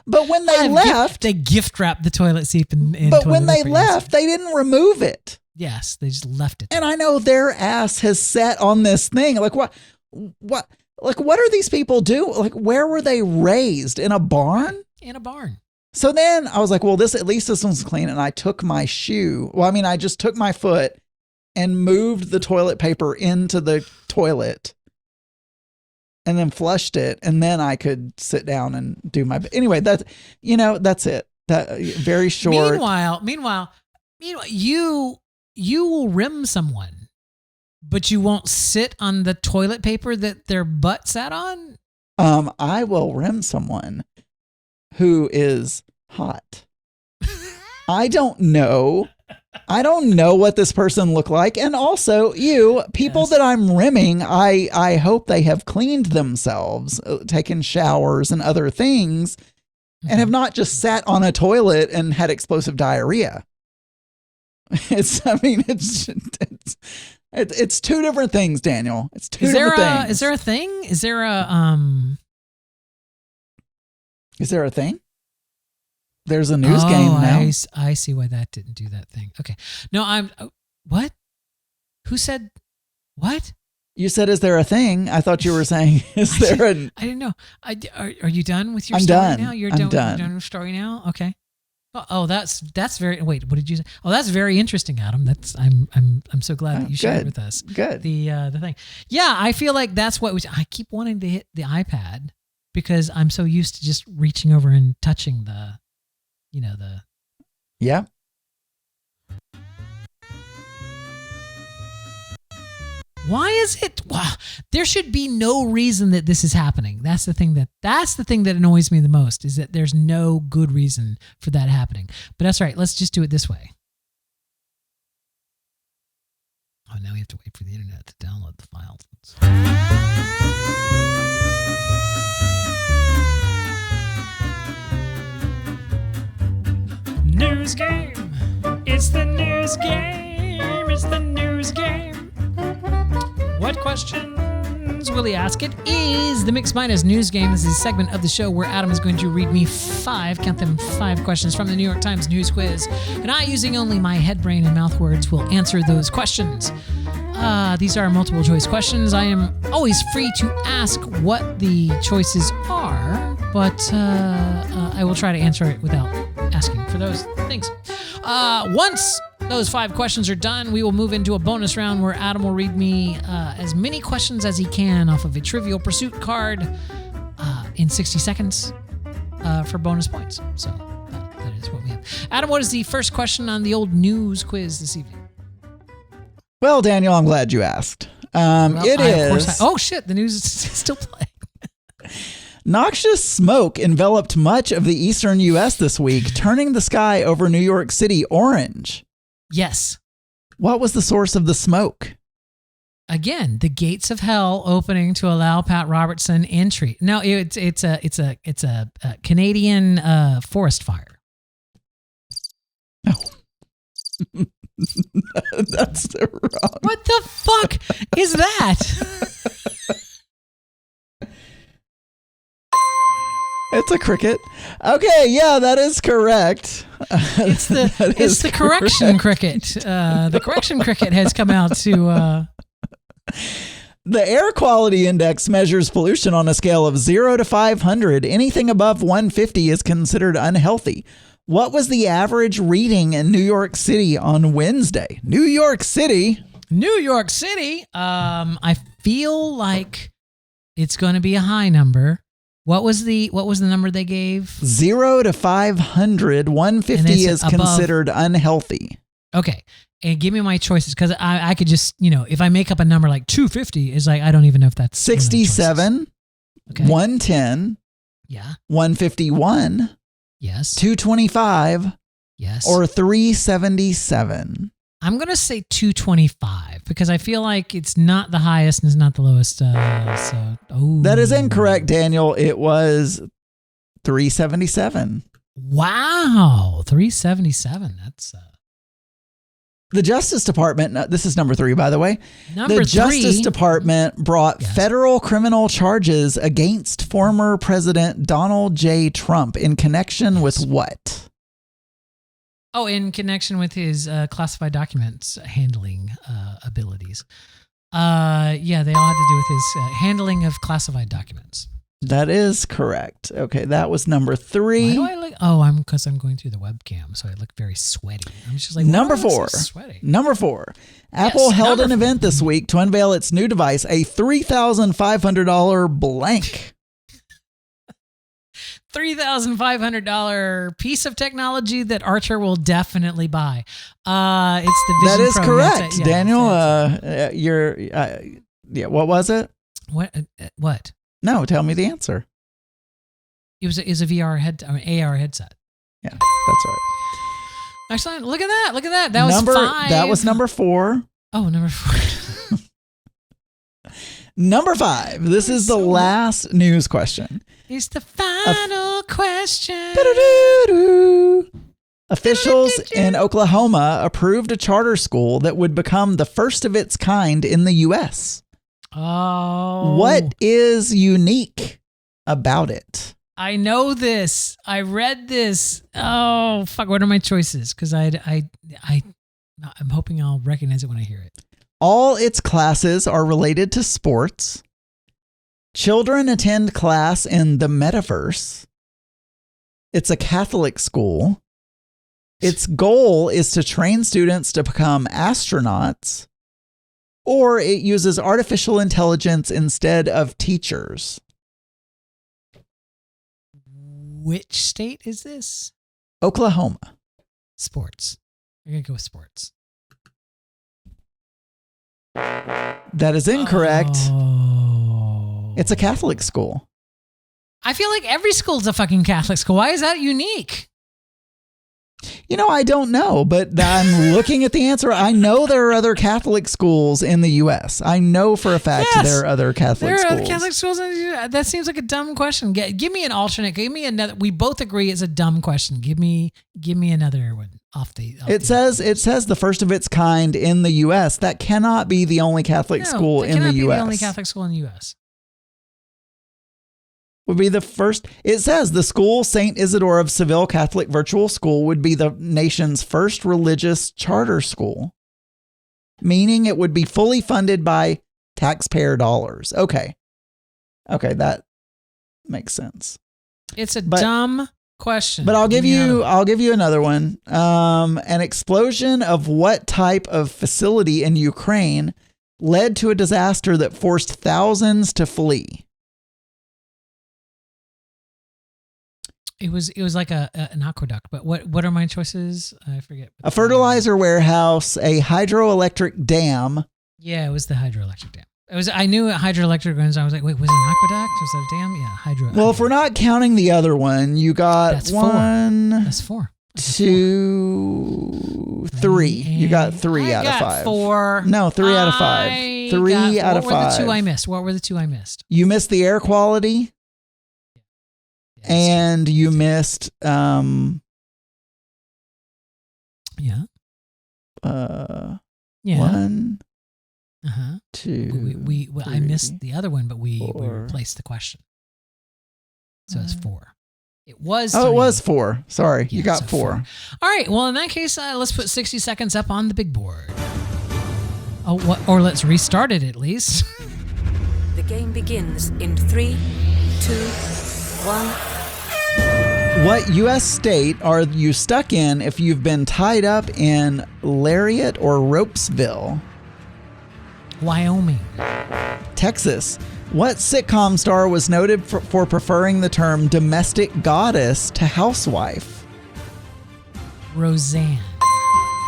But when they left, they gift wrapped the toilet seat in but when they left, they didn't remove it. Yes, they just left it. And I know their ass has sat on this thing. Like what, like what are these people do? Like where were they raised? In a barn? In a barn. So then I was like, well, at least this one's clean. And I took my shoe. Well, I mean, I just took my foot and moved the toilet paper into the toilet and then flushed it. And then I could sit down and do my, anyway, that's it. That very short. Meanwhile, you will rim someone, but you won't sit on the toilet paper that their butt sat on? I will rim someone who is hot. I don't know what this person looked like. And also people that I'm rimming, I hope they have cleaned themselves, taken showers and other things, and have not just sat on a toilet and had explosive diarrhea. It's two different things, Daniel. It's two different things. Is there a thing? Is there a thing? There's a news game now. I see why that didn't do that thing. Okay. No, what? Who said what? You said, is there a thing? I thought you were saying, is there a... I didn't know. Are you done with your I'm story done. now? You're I'm done done. with your story now? Okay. Oh, that's very. Wait, what did you say? Oh, that's very interesting, Adam. I'm so glad that you shared it with us. Good. The thing. Yeah, I feel like that's what I keep wanting to hit the iPad because I'm so used to just reaching over and touching the. Yeah. Why is it? Wow, there should be no reason that this is happening. That's the thing that annoys me the most is that there's no good reason for that happening. But that's all right. Let's just do it this way. Oh, now we have to wait for the internet to download the files. News game. It's the news game. It's the news game. What questions will he ask? It is the Mix Minus News Game. This is a segment of the show where Adam is going to read me five questions from the New York Times News Quiz. And I, using only my head, brain, and mouth words, will answer those questions. These are multiple choice questions. I am always free to ask what the choices are, but I will try to answer it without asking for those things. Once those 5 questions are done, we will move into a bonus round where Adam will read me as many questions as he can off of a Trivial Pursuit card in 60 seconds for bonus points. So that is what we have. Adam, what is the first question on the old news quiz this evening? Well, Daniel, I'm glad you asked. Oh, shit, the news is still playing. Noxious smoke enveloped much of the eastern U.S. this week, turning the sky over New York City orange. Yes. What was the source of the smoke? Again, the gates of hell opening to allow Pat Robertson entry. No, it's a Canadian forest fire. Oh. That's wrong. What the fuck is that? It's a cricket. Okay, yeah, that is correct. It's the correction cricket. The correction cricket has come out to. The air quality index measures pollution on a scale of 0 to 500. Anything above 150 is considered unhealthy. What was the average reading in New York City on Wednesday? New York City. I feel like it's going to be a high number. What was the number they gave? 0 to 500. 150 is considered unhealthy. Okay. And give me my choices, because I could just, if I make up a number like 250, is like, I don't even know if that's 67, okay. 110, yeah, 151, yes, 225, yes, or 377. I'm going to say 225 because I feel like it's not the highest and it's not the lowest. That is incorrect, Daniel. It was 377. Wow, 377. That's the Justice Department. This is number 3, by the way. The Justice Department brought federal criminal charges against former President Donald J. Trump in connection with what? Oh, in connection with his classified documents handling abilities. They all had to do with his handling of classified documents. That is correct. Okay, that was number 3. Why do I look? Oh, because I'm going through the webcam, so I look very sweaty. I'm just like, number why do I 4. look so sweaty? Number 4. Apple held an event this week to unveil its new device, a $3,500 blank. $3,500 piece of technology that Archer will definitely buy. It's the Vision That is Pro. correct, Daniel. What was it? What? No, tell me the answer. It was a VR AR headset. Yeah, that's right. Excellent. Look at that. That was 5. That was number 4. Oh, number 4. Number 5. This is the last news question. It's the final question. Officials in Oklahoma approved a charter school that would become the first of its kind in the U.S. Oh. What is unique about it? I know this. I read this. Oh, fuck. What are my choices? Because I'm hoping I'll recognize it when I hear it. All its classes are related to sports. Children attend class in the metaverse. It's a Catholic school. Its goal is to train students to become astronauts. Or it uses artificial intelligence instead of teachers. Which state is this? Oklahoma. Sports. We're going to go with sports. That is incorrect. Oh. It's a Catholic school. I feel like every school's a fucking Catholic school. Why is that unique? I don't know, but I'm looking at the answer. I know there are other Catholic schools in the U.S. I know for a fact there are other Catholic schools. There are other Catholic schools. That seems like a dumb question. Give me an alternate. Give me another. We both agree it's a dumb question. Give me another one It says the first of its kind in the U.S. That cannot be the only Catholic school in the U.S. Cannot be the only Catholic school in the U.S. Would be the first. It says the school, St. Isidore of Seville Catholic Virtual School, would be the nation's first religious charter school, meaning it would be fully funded by taxpayer dollars. Okay, that makes sense. It's a dumb question. But I'll give you another one. An explosion of what type of facility in Ukraine led to a disaster that forced thousands to flee? It was like an aqueduct, but what are my choices? I forget. A fertilizer warehouse, a hydroelectric dam. Yeah, it was the hydroelectric dam. I knew hydroelectric ones. I was like, wait, was it an aqueduct? Was that a dam? Yeah, hydro. Well, if we're not counting the other one, you got That's 1. That's 4. 2, 3. You got 3 out of 5. 4. No, 3 out of 5. 3 out of 5. What were the 2 I missed? What were the 2 I missed? You missed the air quality. And you missed yeah. 1, 2. I missed the other one, but we replaced the question. So it's 4. It was 3. It was 4. Sorry, Yeah, you got so 4. All right. Well, in that case, let's put 60 seconds up on the big board. Oh, or let's restart it at least. game begins in 3, 2, 1. What U.S. state are you stuck in if you've been tied up in Lariat or Ropesville? Wyoming. Texas. What sitcom star was noted for preferring the term domestic goddess to housewife? Roseanne.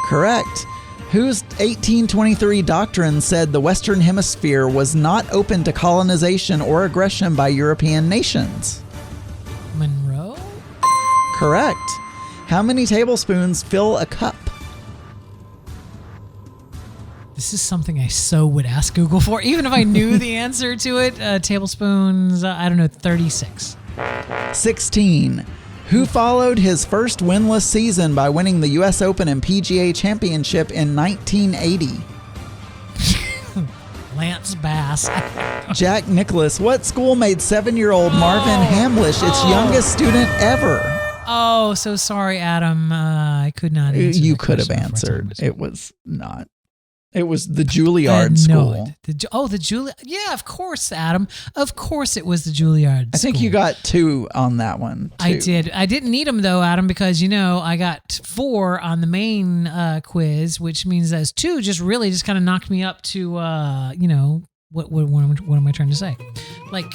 Correct. Whose 1823 doctrine said the Western Hemisphere was not open to colonization or aggression by European nations? Monroe? Correct. How many tablespoons fill a cup? This is something I so would ask Google for, even if I knew the answer to it. Tablespoons, I don't know, 36. 16. Who followed his first winless season by winning the U.S. Open and PGA Championship in 1980? Lance Bass. Jack Nicklaus. What school made 7-year-old Marvin Hamlish its youngest student ever? Oh, so sorry, Adam. I could not answer. You could have answered. It was not. It was the Juilliard school. The Juilliard. Yeah, of course, Adam. Of course it was the Juilliard I think school. you got 2 on that one, too. I did. I didn't need them, though, Adam, because, I got 4 on the main quiz, which means those 2 just kind of knocked me up to, what am I trying to say? Like,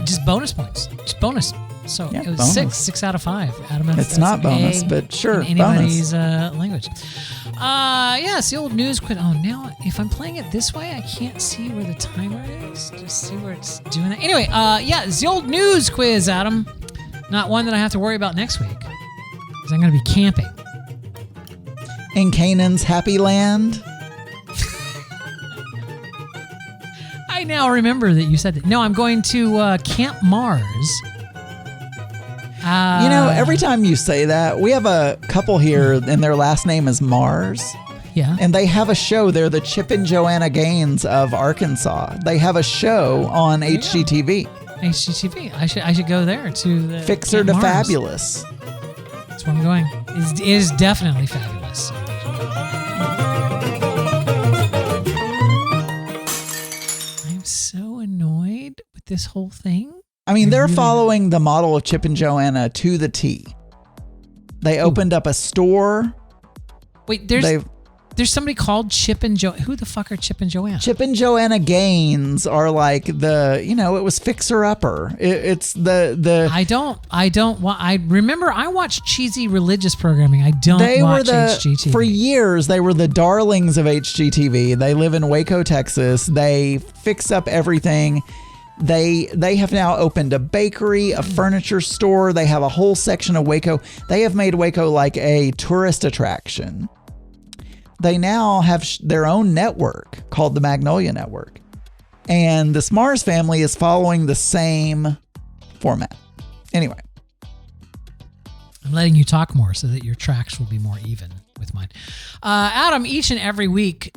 just bonus points. Just bonus. So Yeah, it was bonus. 6 out of 5. Adam, It's not bonus, but sure, in anybody's language. It's the old news quiz. Oh, now if I'm playing it this way, I can't see where the timer is. Just see where it's doing that. Anyway, it's the old news quiz, Adam. Not one that I have to worry about next week, because I'm going to be camping. In Canaan's Happy Land? I now remember that you said that. No, I'm going to Camp Mars. Every time you say that, we have a couple here and their last name is Mars. Yeah. And they have a show. They're the Chip and Joanna Gaines of Arkansas. They have a show on HGTV. HGTV. I should go there to the Fixer Camp to Mars. Fabulous. That's where I'm going. It is definitely fabulous. I'm so annoyed with this whole thing. I mean, they're following the model of Chip and Joanna to the T. They opened up a store. Wait, there's somebody called Chip and Joanna. Who the fuck are Chip and Joanna? Chip and Joanna Gaines are like it was Fixer Upper. It's the. I remember I watched cheesy religious programming. I don't watch HGTV. For years, they were the darlings of HGTV. They live in Waco, Texas. They fix up everything. They have now opened a bakery, a furniture store. They have a whole section of Waco. They have made Waco like a tourist attraction. They now have their own network called the Magnolia Network. And the Mars family is following the same format. Anyway. I'm letting you talk more so that your tracks will be more even with mine. Adam, each and every week,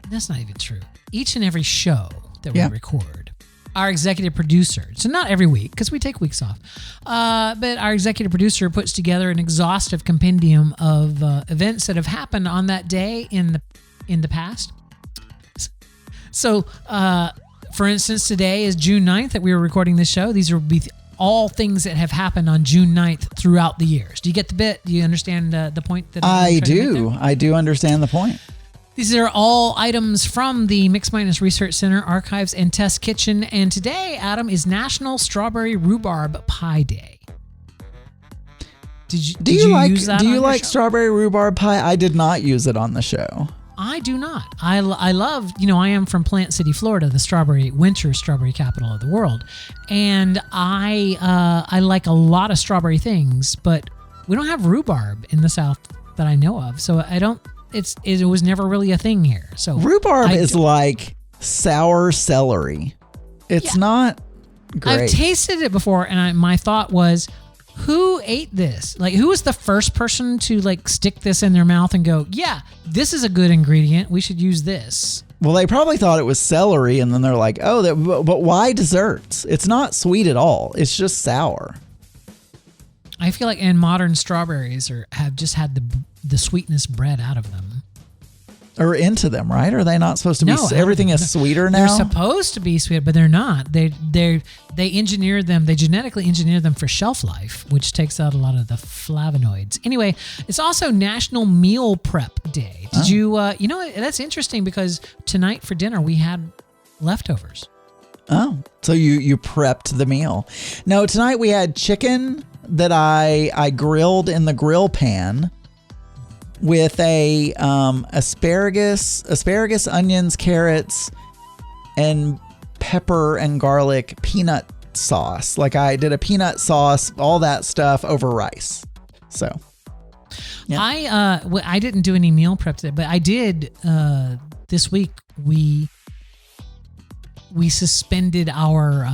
that's not even true. Each and every show that we record, our executive producer, so not every week because we take weeks off, but our executive producer puts together an exhaustive compendium of events that have happened on that day in the past. So, for instance, today is June 9th that we were recording this show. These will be all things that have happened on June 9th throughout the years. Do you get the bit? Do you understand the point that I do? I do understand the point. These are all items from the Mix Minus Research Center, Archives, and Test Kitchen. And today, Adam, is National Strawberry Rhubarb Pie Day. Did you use that? Do you like strawberry rhubarb pie? I did not use it on the show. I do not. I love, I am from Plant City, Florida, the winter strawberry capital of the world. And I like a lot of strawberry things, but we don't have rhubarb in the South that I know of. So it was never really a thing here. So rhubarb is like sour celery. It's not great. I've tasted it before, and my thought was, who ate this? Like, who was the first person to stick this in their mouth and go, yeah, this is a good ingredient. We should use this. Well, they probably thought it was celery, and then they're like, but why desserts? It's not sweet at all. It's just sour. I feel like modern strawberries have just had the sweetness bred out of them. Or into them, right? Are they not supposed to be? No, Everything is sweeter now. They're supposed to be sweet, but they're not. They engineer them. They genetically engineer them for shelf life, which takes out a lot of the flavonoids. Anyway, it's also National Meal Prep Day. Did you? You know, that's interesting because tonight for dinner we had leftovers. Oh, so you prepped the meal. No, tonight we had chicken that I grilled in the grill pan with a asparagus, onions, carrots, and pepper and garlic peanut sauce. Like I did a peanut sauce, all that stuff over rice. So yeah. I didn't do any meal prep today, but I did this week. We suspended our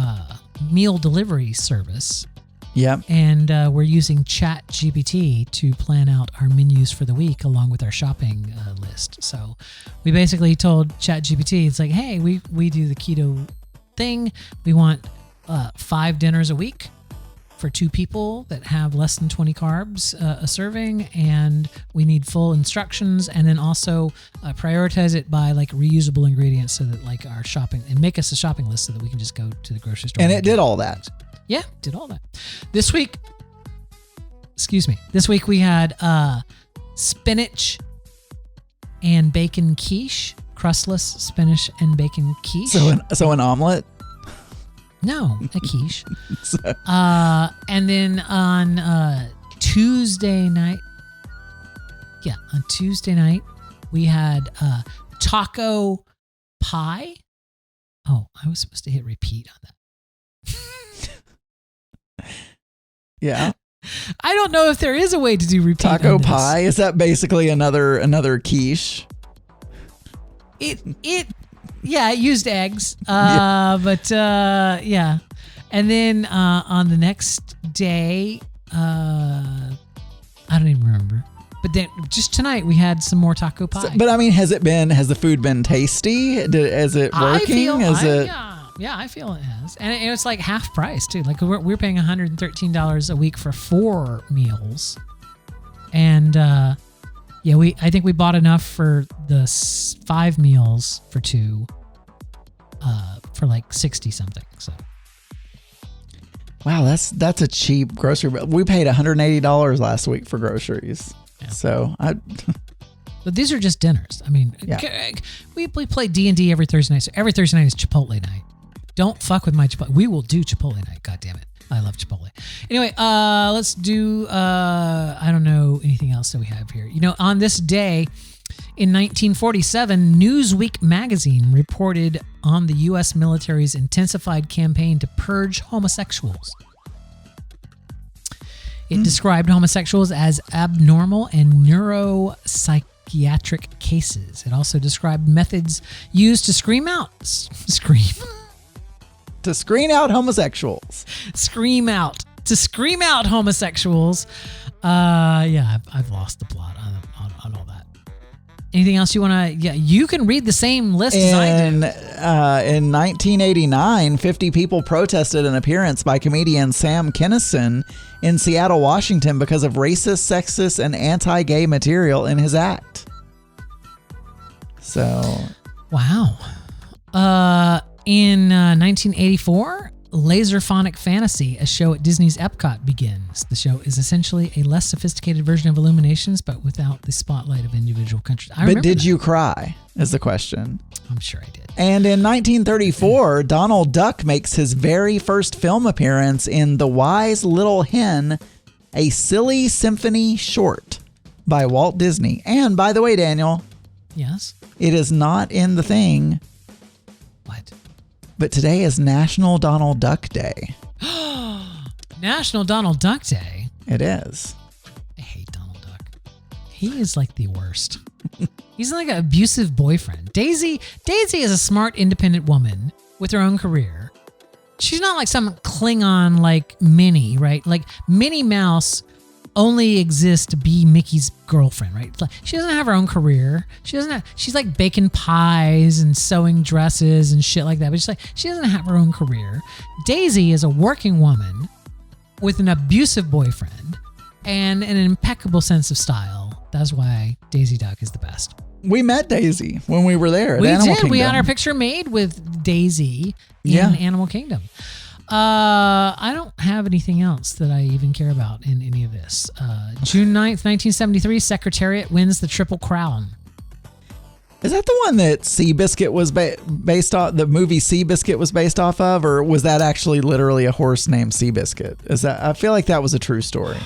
meal delivery service. Yep. And we're using ChatGPT to plan out our menus for the week along with our shopping list. So we basically told ChatGPT, it's like, hey, we do the keto thing. We want 5 dinners a week for 2 people that have less than 20 carbs a serving, and we need full instructions, and then also prioritize it by like reusable ingredients so that like our shopping, and make us a shopping list so that we can just go to the grocery store. And it did all that. Yeah, did all that. This week we had spinach and bacon quiche, crustless spinach and bacon quiche. So an omelet? No, a quiche. And then on Tuesday night, we had taco pie. Oh, I was supposed to hit repeat on that. Yeah. I don't know if there is a way to do repeat. Taco pie? Is that basically another quiche? It used eggs. But yeah. And then on the next day, I don't even remember. But then just tonight we had some more taco pie. But I mean, has the food been tasty? Is it working? Yeah, I feel it has. And it's like half price too. Like we're paying $113 a week for 4 meals. And I think we bought enough for the 5 meals for 2 for like 60 something. So wow, that's a cheap grocery bill. We paid $180 last week for groceries. Yeah. So but these are just dinners. I mean, we play D&D every Thursday night. So every Thursday night is Chipotle night. Don't fuck with my Chipotle. We will do Chipotle night. God damn it. I love Chipotle. Anyway, let's do, I don't know anything else that we have here. You know, on this day in 1947, Newsweek magazine reported on the U.S. military's intensified campaign to purge homosexuals. It described homosexuals as abnormal and neuropsychiatric cases. It also described methods used to screen out homosexuals. To scream out homosexuals. I've lost the plot on all that. Anything else you want to? Yeah, you can read the same list as I did. In 1989, 50 people protested an appearance by comedian Sam Kinison in Seattle, Washington because of racist, sexist, and anti-gay material in his act. So, wow. In 1984, Laserphonic Fantasy, a show at Disney's Epcot, begins. The show is essentially a less sophisticated version of Illuminations, but without the spotlight of individual countries. But did you cry, is the question. I'm sure I did. And in 1934, Donald Duck makes his very first film appearance in The Wise Little Hen, a silly symphony short by Walt Disney. And by the way, Daniel. Yes? It is not in the thing. What? But today is National Donald Duck Day. National Donald Duck Day? It is. I hate Donald Duck. He is like the worst. He's like an abusive boyfriend. Daisy is a smart, independent woman with her own career. She's not like some Klingon like Minnie, right? Like Minnie Mouse only exists to be Mickey's girlfriend, right? Like, she doesn't have her own career. She's like baking pies and sewing dresses and shit like that. But she doesn't have her own career. Daisy is a working woman with an abusive boyfriend and an impeccable sense of style. That's why Daisy Duck is the best. We met Daisy when we were there at We Animal did. Kingdom. We had our picture made with Daisy in Animal Kingdom. I don't have anything else that I even care about in any of this. June 9th, 1973, Secretariat wins the Triple Crown. Is that the one that Seabiscuit was based off? The movie Seabiscuit was based off of, or was that actually literally a horse named Seabiscuit? I feel like that was a true story.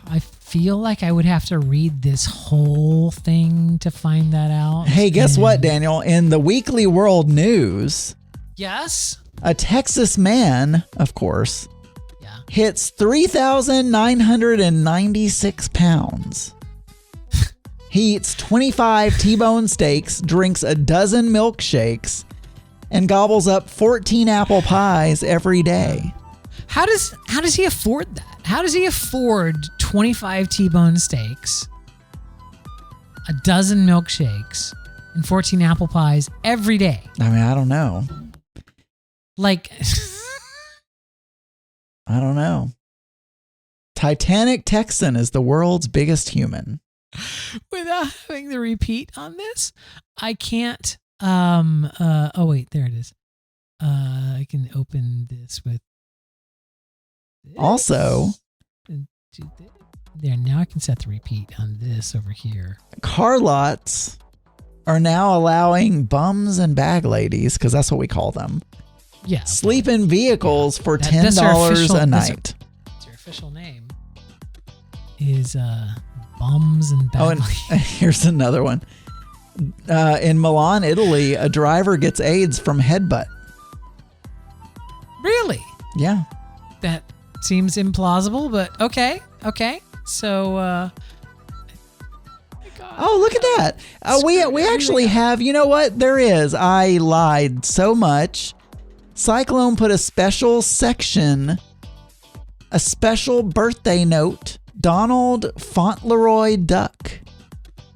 I feel like I would have to read this whole thing to find that out. Hey, guess what, Daniel? In the Weekly World News, yes, a Texas man, of course, hits 3,996 pounds. He eats 25 T-bone steaks, drinks a dozen milkshakes, and gobbles up 14 apple pies every day. How does he afford that? How does he afford 25 T-bone steaks, a dozen milkshakes, and 14 apple pies every day? I mean, I don't know. Like, I don't know. Titanic Texan is the world's biggest human. Without having the repeat on this, I can't. Oh wait, there it is. I can open this with. This. Also, there, now I can set the repeat on this over here. Car lots are now allowing bums and bag ladies, because that's what we call them. Yeah. Sleep in vehicles for $10 a night. That's their official name. Is bums and bag ladies. Here's another one. In Milan, Italy, a driver gets AIDS from headbutt. Really? Yeah. That seems implausible, but okay. So, oh, look at that. We actually have, you know what? There is. I lied so much. Cyclone put a special section, a special birthday note. Donald Fauntleroy Duck.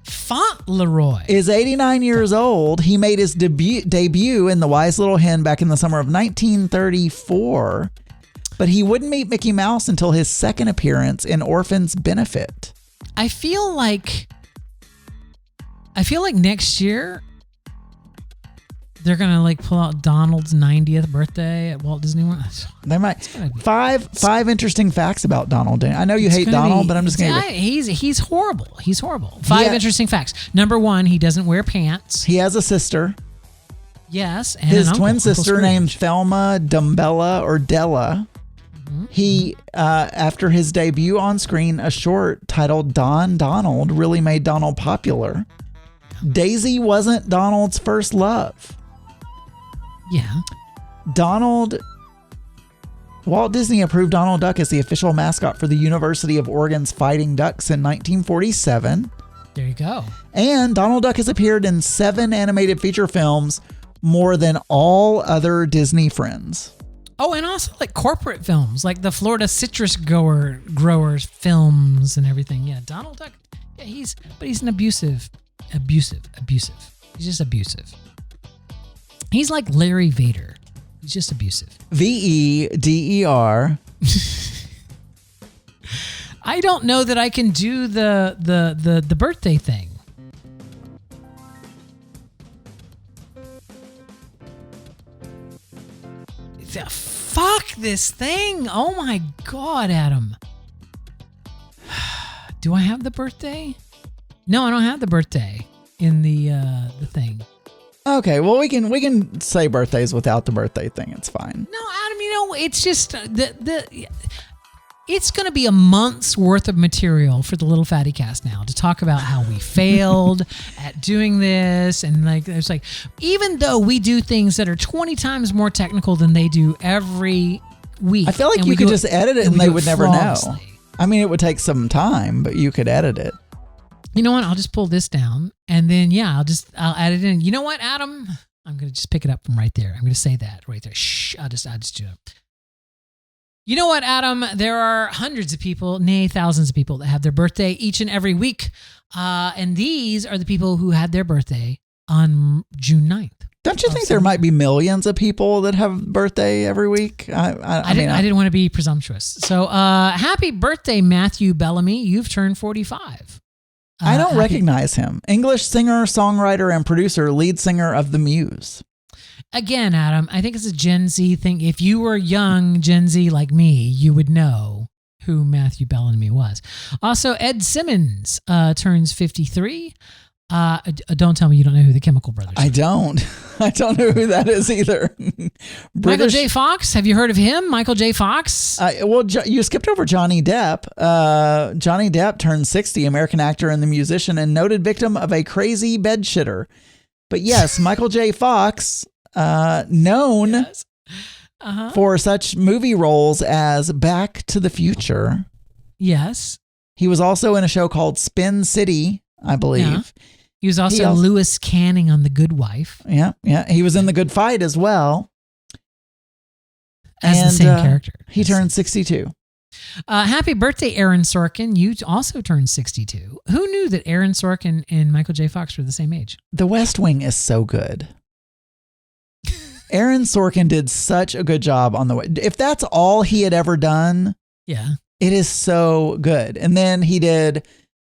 Fauntleroy is 89 years old. He made his debut in The Wise Little Hen back in the summer of 1934, but he wouldn't meet Mickey Mouse until his second appearance in Orphan's Benefit. I feel like next year they're gonna like pull out Donald's 90th birthday at Walt Disney World. They might. Five interesting facts about Donald. I know you hate Donald, but I'm just gonna. He's horrible. He's horrible. Five interesting facts. Number one, he doesn't wear pants. He has a sister. Yes, and his an twin uncle, sister named Thelma Dumbella or Della. Mm-hmm. He, after his debut on screen, a short titled Don Donald really made Donald popular. Daisy wasn't Donald's first love. Yeah. Walt Disney approved Donald Duck as the official mascot for the University of Oregon's Fighting Ducks in 1947. There you go. And Donald Duck has appeared in 7 animated feature films, more than all other Disney friends. Oh, and also like corporate films, like the Florida citrus growers films and everything. Yeah, Donald Duck. Yeah, he's an abusive. He's just abusive. He's like Larry Vader. He's just abusive. VEDER. I don't know that I can do the birthday thing. Fuck this thing. Oh my God, Adam. Do I have the birthday? No, I don't have the birthday in the thing. Okay, well we can say birthdays without the birthday thing. It's fine. No, Adam, it's just it's going to be a month's worth of material for the Little Fatty Cast now to talk about how we failed at doing this, and like there's like, even though we do things that are 20 times more technical than they do every week, I feel like you could just edit it and they would never know. I mean, it would take some time, but you could edit it. You know what? I'll just pull this down, and then I'll add it in. You know what, Adam? I'm gonna just pick it up from right there. I'm gonna say that right there. Shh. I'll just do it. You know what, Adam? There are hundreds of people, nay, thousands of people that have their birthday each and every week, and these are the people who had their birthday on June 9th. Don't you think there might be millions of people that have birthday every week? I didn't want to be presumptuous. So, happy birthday, Matthew Bellamy. You've turned 45. I don't recognize him. English singer, songwriter, and producer, lead singer of The Muse. Again, Adam, I think it's a Gen Z thing. If you were young Gen Z like me, you would know who Matthew Bellamy was. Also, Ed Simmons turns 53. Don't tell me you don't know who the Chemical Brothers are. I don't. I don't know who that is either. Michael J. Fox. Have you heard of him? Michael J. Fox? You skipped over Johnny Depp. Johnny Depp turned 60, American actor and the musician, and noted victim of a crazy bedshitter. But yes, Michael J. Fox, known for such movie roles as Back to the Future. Yes. He was also in a show called Spin City, I believe. Yeah. He was also Lewis Canning on The Good Wife. Yeah. He was in The Good Fight as well. As the same character. He turned 62. Happy birthday, Aaron Sorkin. You also turned 62. Who knew that Aaron Sorkin and Michael J. Fox were the same age? The West Wing is so good. Aaron Sorkin did such a good job on if that's all he had ever done. Yeah. It is so good. And then he did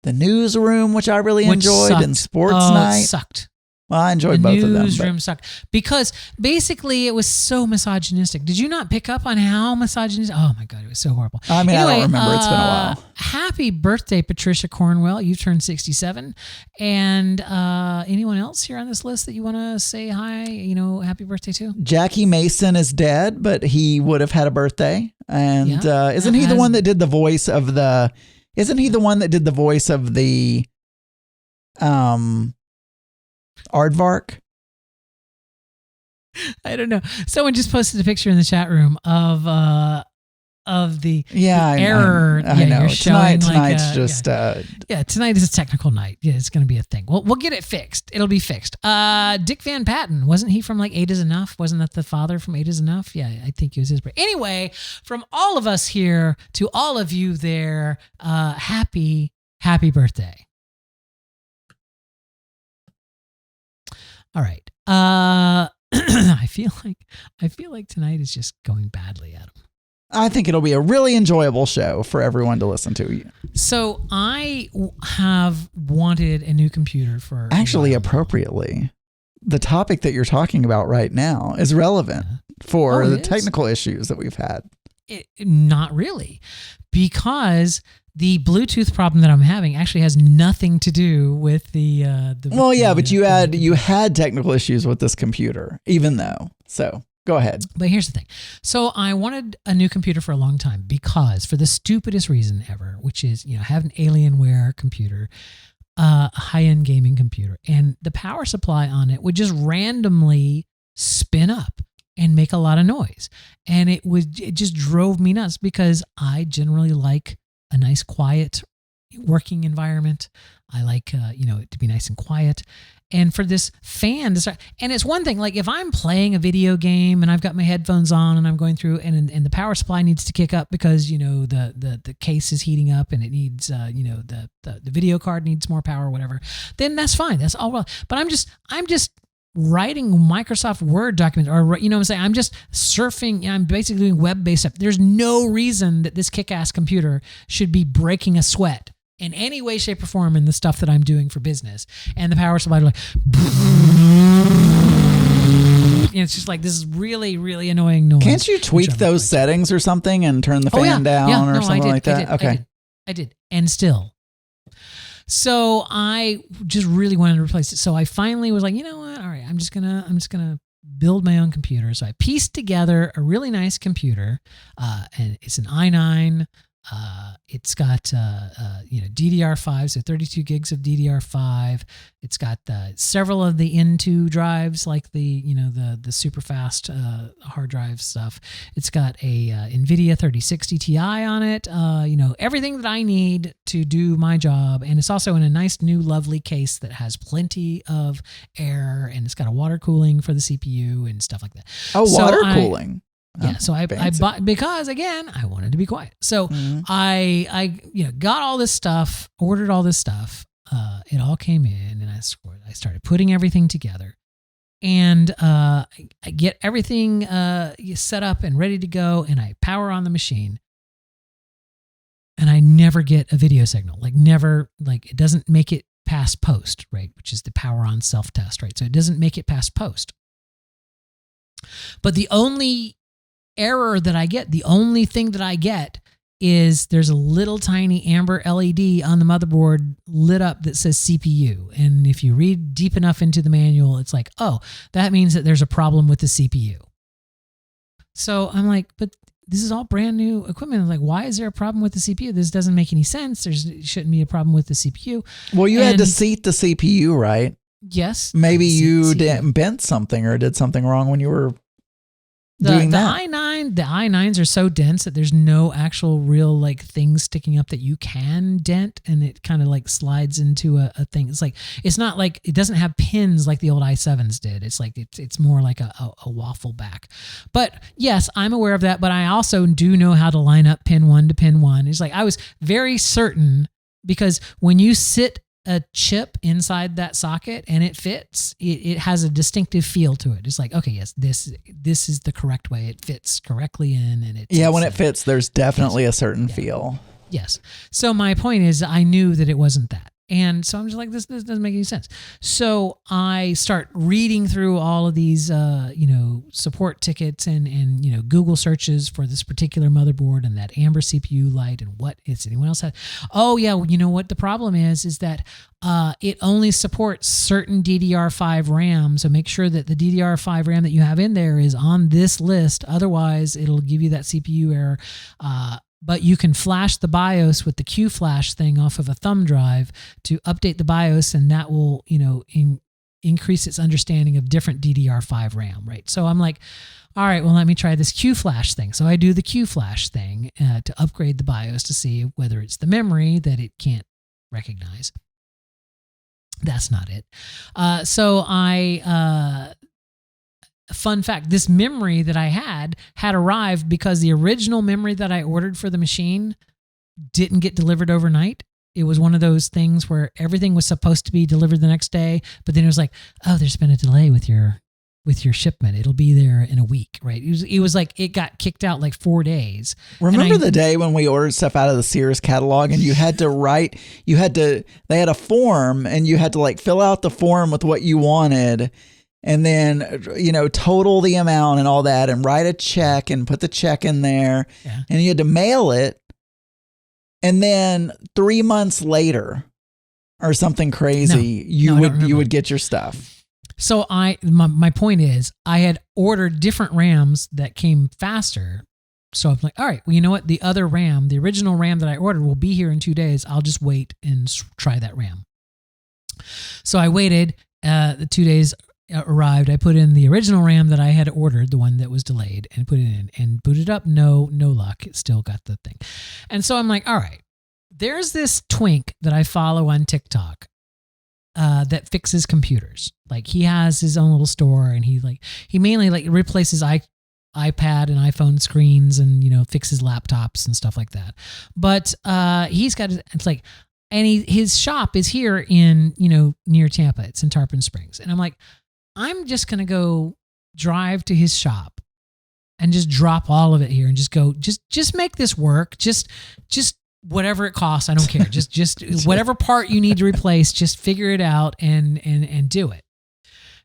The Newsroom, which I really enjoyed, sucked. and Sports Night. It sucked. Well, I enjoyed both of them. The Newsroom sucked because basically it was so misogynistic. Did you not pick up on how misogynistic? Oh my God, it was so horrible. I mean, anyway, I don't remember. It's been a while. Happy birthday, Patricia Cornwell. You turned 67. And anyone else here on this list that you want to say hi, happy birthday to? Jackie Mason is dead, but he would have had a birthay. And isn't he the one that did the voice of the... Isn't he the one that did the voice of the Aardvark? I don't know. Someone just posted a picture in the chat room of the error. I know. You're showing Tonight's just tonight is a technical night. Yeah, it's going to be a thing. We'll get it fixed. It'll be fixed. Dick Van Patten, wasn't he from like 8 is Enough? Wasn't that the father from 8 is Enough? Yeah, I think he was his. Anyway, from all of us here to all of you there, happy birthday. All right. I feel like tonight is just going badly, Adam. I think it'll be a really enjoyable show for everyone to listen to. So I have wanted a new computer for... Actually, appropriately, the topic that you're talking about right now is relevant for the technical issues that we've had. Not really, because the Bluetooth problem that I'm having actually has nothing to do with the well, yeah, but you had technical issues with this computer, even though. So go ahead. But here's the thing. So I wanted a new computer for a long time because for the stupidest reason ever, which is, have an Alienware computer, a high-end gaming computer, and the power supply on it would just randomly spin up and make a lot of noise. And it just drove me nuts because I generally like a nice, quiet working environment. I like, it to be nice and quiet. And for this fan to start, and it's one thing, like if I'm playing a video game and I've got my headphones on and I'm going through and the power supply needs to kick up because, the case is heating up and it needs, the video card needs more power or whatever, then that's fine. That's all well. But I'm just writing Microsoft Word documents or, I'm saying, I'm just surfing. I'm basically doing web-based stuff. There's no reason that this kick-ass computer should be breaking a sweat in any way, shape, or form in the stuff that I'm doing for business. And the power supply like, it's just like, this is really, really annoying noise. Can't you tweak those settings or something and turn the fan down or something like that? I did. And still. So I just really wanted to replace it. So I finally was like, you know what? All right, I'm just gonna build my own computer. So I pieced together a really nice computer, and it's an i9. It's got DDR5, so 32 gigs of DDR5. It's got several of the N2 drives, like the super fast hard drive stuff. It's got a NVIDIA 3060 Ti on it. Everything that I need to do my job, and it's also in a nice new lovely case that has plenty of air, and it's got a water cooling for the CPU and stuff like that. Water cooling. Yeah, so I bought, because again, I wanted to be quiet. So I got all this stuff, ordered all this stuff. It all came in, and I started putting everything together, and I get everything set up and ready to go, and I power on the machine, and I never never get a video signal, like never, like it doesn't make it past post, right? Which is the power on self-test, right? So it doesn't make it past post. But the only error that I get, the only thing that I get is there's a little tiny amber LED on the motherboard lit up that says CPU. And if you read deep enough into the manual, it's like, oh, that means that there's a problem with the CPU. So I'm like, but this is all brand new equipment. I'm like, why is there a problem with the CPU? This doesn't make any sense. There shouldn't be a problem with the CPU. Well, you had to seat the CPU, right? Yes. Maybe you bent something or did something wrong when you were doing that. The i9s are so dense that there's no actual real like things sticking up that you can dent, and it kind of like slides into a thing. It's like, it's not like, it doesn't have pins like the old i7s did. It's like, it's more like a waffle back. But yes, I'm aware of that, but I also do know how to line up pin 1 to pin 1. It's like, I was very certain, because when you sit a chip inside that socket and it fits, it has a distinctive feel to it. It's like, okay, yes, this is the correct way. It fits correctly in, and when it fits, there's definitely a certain feel. Yes. So my point is, I knew that it wasn't that. And so I'm just like, this doesn't make any sense. So I start reading through all of these, support tickets and Google searches for this particular motherboard and that amber CPU light and what is anyone else had. Oh yeah, well, you know what the problem is that it only supports certain DDR5 RAM. So make sure that the DDR5 RAM that you have in there is on this list. Otherwise, it'll give you that CPU error. But you can flash the BIOS with the Q flash thing off of a thumb drive to update the BIOS, and that will, increase its understanding of different DDR5 RAM, right? So I'm like, all right, well, let me try this Q flash thing. So I do the Q flash thing to upgrade the BIOS to see whether it's the memory that it can't recognize. That's not it. Fun fact, this memory that I had arrived because the original memory that I ordered for the machine didn't get delivered overnight. It was one of those things where everything was supposed to be delivered the next day, but then it was like, oh, there's been a delay with your shipment. It'll be there in a week, right? It was like it got kicked out like 4 days. Remember the day when we ordered stuff out of the Sears catalog and you had to they had a form and you had to like fill out the form with what you wanted. And then, total the amount and all that and write a check and put the check in there. Yeah. And you had to mail it. And then 3 months later or something crazy, you would get your stuff. So my point is, I had ordered different RAMs that came faster. So I'm like, all right, well, you know what? The other RAM, the original RAM that I ordered will be here in 2 days. I'll just wait and try that RAM. So I waited, the 2 days arrived. I put in the original RAM that I had ordered, the one that was delayed, and put it in and booted up. No luck. It still got the thing. And so I'm like, all right, there's this twink that I follow on TikTok that fixes computers. Like he has his own little store, and he mainly like replaces iPad and iPhone screens and, fixes laptops and stuff like that. But he's got, it's like, and his shop is here in, near Tampa. It's in Tarpon Springs. And I'm like, I'm just going to go drive to his shop and just drop all of it here and just go, just make this work. Just whatever it costs. I don't care. Just whatever part you need to replace, just figure it out and do it.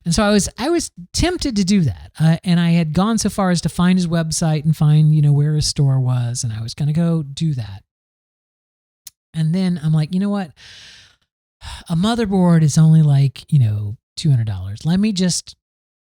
And so I was tempted to do that. And I had gone so far as to find his website and find, where his store was. And I was going to go do that. And then I'm like, you know what? A motherboard is only like, $200. Let me just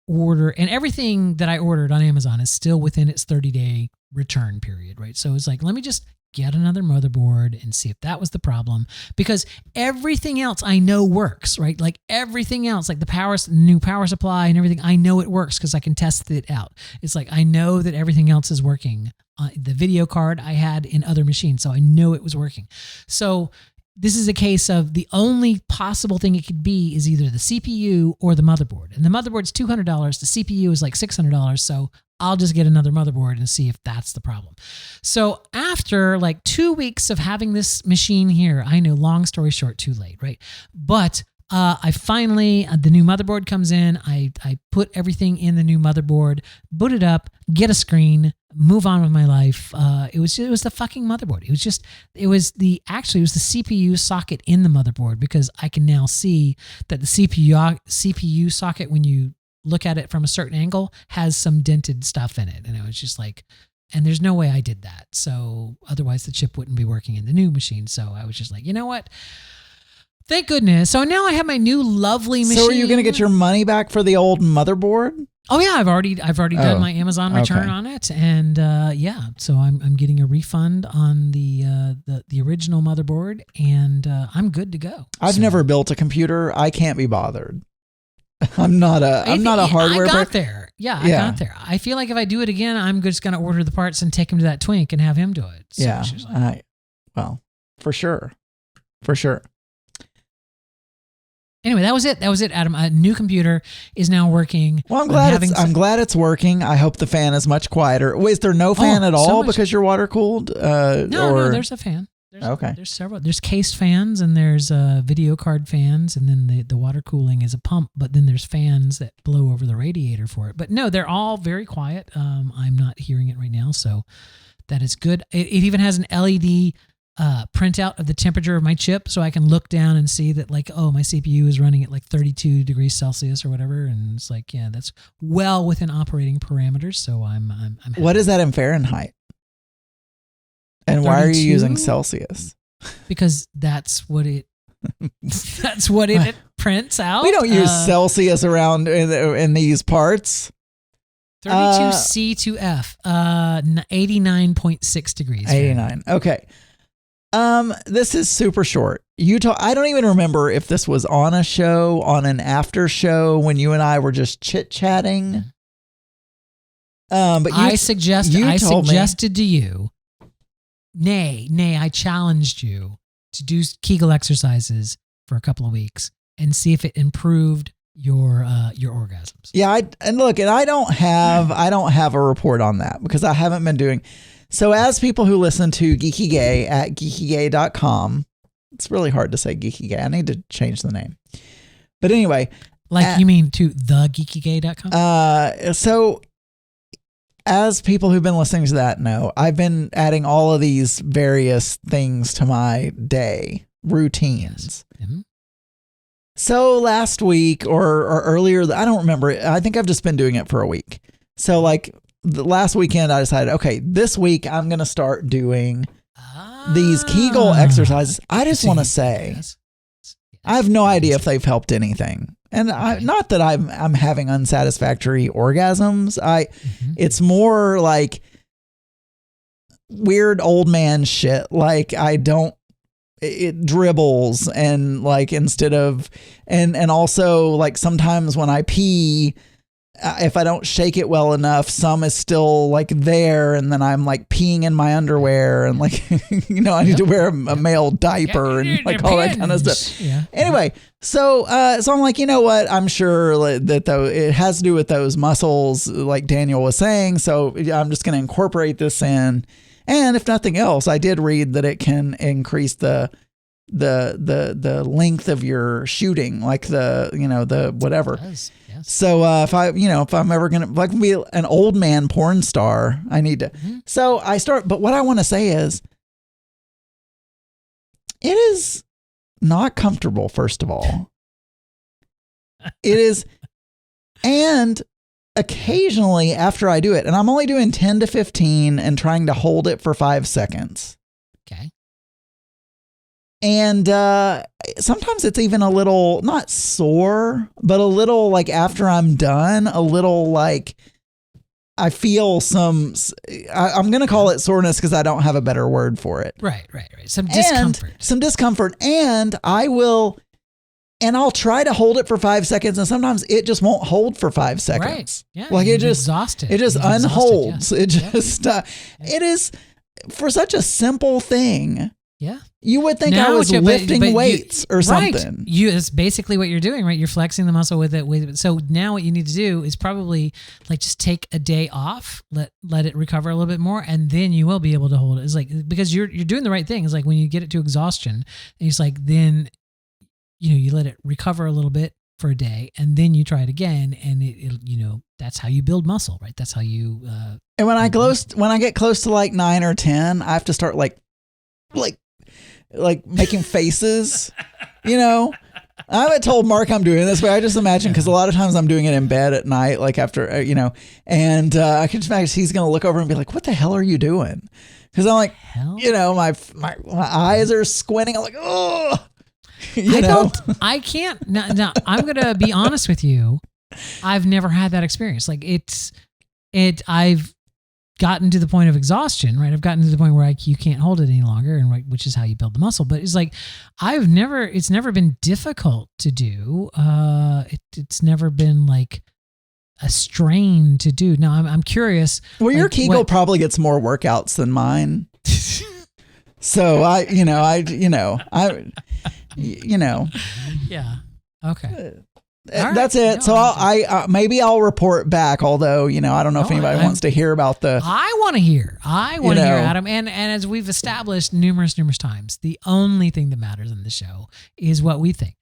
order, and everything that I ordered on Amazon is still within its 30-day return period, right? So it's like, let me just get another motherboard and see if that was the problem, because everything else I know works, right? Like everything else, like the new power supply and everything, I know it works because I can test it out. It's like, I know that everything else is working. The video card I had in other machines, so I know it was working. So this is a case of the only possible thing it could be is either the CPU or the motherboard. And the motherboard's $200. The CPU is like $600. So I'll just get another motherboard and see if that's the problem. So after like 2 weeks of having this machine here, I know, long story short, too late, right? But I finally, the new motherboard comes in. I put everything in the new motherboard, boot it up, get a screen, move on with my life. It was the fucking motherboard. It was the CPU socket in the motherboard, because I can now see that the CPU socket, when you look at it from a certain angle, has some dented stuff in it. And it was just like, and there's no way I did that. So otherwise the chip wouldn't be working in the new machine. So I was just like, you know what? Thank goodness. So now I have my new lovely machine. So are you going to get your money back for the old motherboard? Oh yeah, I've already done my Amazon return on it, and so I'm getting a refund on the original motherboard, and I'm good to go. I've never built a computer. I can't be bothered. I'm not a hardware. I got there. I got there. I feel like if I do it again, I'm just going to order the parts and take him to that twink and have him do it. So for sure. Anyway, that was it, Adam. A new computer is now working. Well, I'm glad it's working. I hope the fan is much quieter. Is there no fan at all because you're water cooled? No, there's a fan. There's several. There's cased fans, and there's video card fans, and then the water cooling is a pump, but then there's fans that blow over the radiator for it. But no, they're all very quiet. I'm not hearing it right now, so that is good. It even has an LED printout of the temperature of my chip, so I can look down and see that, like, oh, my CPU is running at like 32 degrees Celsius or whatever, and it's like, yeah, that's well within operating parameters. So I'm happy. What is that in Fahrenheit? And 32? Why are you using Celsius? Because that's what it prints out. We don't use Celsius around in these parts. 32 C to F, 89.6 degrees. 89. Okay. This is super short. I don't even remember if this was on a show, on an after show, when you and I were just chit chatting. But I suggested to you, I challenged you to do Kegel exercises for a couple of weeks and see if it improved your orgasms. Yeah, I don't have a report on that because I haven't been doing. So as people who listen to Geeky Gay at geekygay.com, it's really hard to say Geeky Gay. I need to change the name. But anyway. You mean to thegeekygay.com? So as people who've been listening to that know, I've been adding all of these various things to my day routines. Yes. Mm-hmm. So last week or earlier, I don't remember. I think I've just been doing it for a week. So like the last weekend, I decided, okay, this week I'm going to start doing these Kegel exercises. I just want to say, I have no idea if they've helped anything. And not that I'm having unsatisfactory orgasms. It's more like weird old man shit. Like it dribbles and like instead of, and also like sometimes when I pee, if I don't shake it well enough, some is still like there, and then I'm like peeing in my underwear, and like I need to wear a male diaper and like all that kind of stuff. Yeah. Anyway, so I'm like, you know what? I'm sure that though it has to do with those muscles, like Daniel was saying. So I'm just going to incorporate this in, and if nothing else, I did read that it can increase the length of your shooting, like the whatever. It does. Yes. So if I'm ever gonna like be an old man porn star, I need to. Mm-hmm. So I start. But what I want to say is, it is not comfortable. First of all, it is, and occasionally after I do it, and I'm only doing 10 to 15 and trying to hold it for 5 seconds. Okay. And sometimes it's even a little, not sore, but a little like after I'm done, a little like I feel some, I'm going to call it soreness because I don't have a better word for it. Right. Some discomfort. And I'll try to hold it for 5 seconds, and sometimes it just won't hold for 5 seconds. Right. Yeah. Like it just, exhausted. It just unholds. It just, it is for such a simple thing. Yeah. You would think I was lifting weights or something. Right. That's basically what you're doing, right? You're flexing the muscle with it. So now what you need to do is probably like just take a day off, let it recover a little bit more, and then you will be able to hold it. It's like, because you're doing the right thing. It's like when you get it to exhaustion, it's like then you let it recover a little bit for a day, and then you try it again, and it that's how you build muscle, right? That's how you. And when I get close to like 9 or 10, I have to start like making faces, I haven't told Mark I'm doing this, but I just imagine, because a lot of times I'm doing it in bed at night, like after, and I can just imagine he's going to look over and be like, what the hell are you doing? Because I'm like, my eyes are squinting. I'm like, oh, I can't. Now, I'm going to be honest with you. I've never had that experience. Like I've gotten to the point of exhaustion, right? I've gotten to the point where you can't hold it any longer, and which is how you build the muscle. But it's like, it's never been difficult to do. It's never been like a strain to do. Now I'm curious. Well, your Kegel probably gets more workouts than mine. So yeah. Okay. That's it. No, so I maybe I'll report back. Although I don't know if anybody wants to hear about the. I want to hear. Hear, Adam. And as we've established numerous times, the only thing that matters in the show is what we think,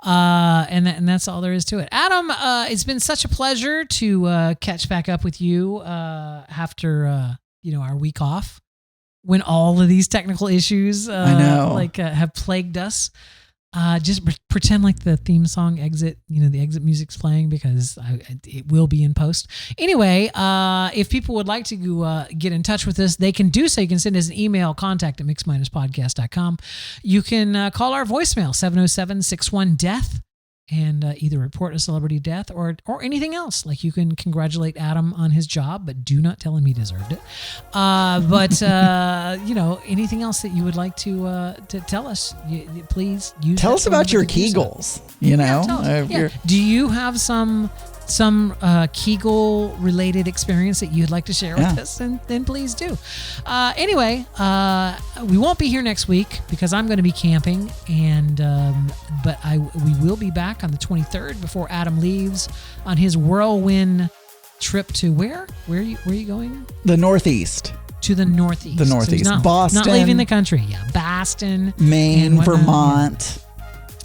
and that's all there is to it. Adam, it's been such a pleasure to catch back up with you after our week off, when all of these technical issues I know have plagued us. Just pretend like the theme song exit, the exit music's playing, because it will be in post. Anyway, if people would like to get in touch with us, they can do so. You can send us an email, contact@mixminuspodcast.com. You can call our voicemail, 707-61-DEATH, and either report a celebrity death or anything else. Like, you can congratulate Adam on his job, but do not tell him he deserved it. Anything else that you would like to tell us, please use. Tell us about your Kegels. Do you have some Kegel related experience that you'd like to share with us? And then please do. Anyway, we won't be here next week because I'm going to be camping, but we will be back on the 23rd before Adam leaves on his whirlwind trip to where? Where are you going? The Northeast. To the Northeast. The Northeast. So Boston. Not leaving the country. Yeah, Boston, Maine, Vermont.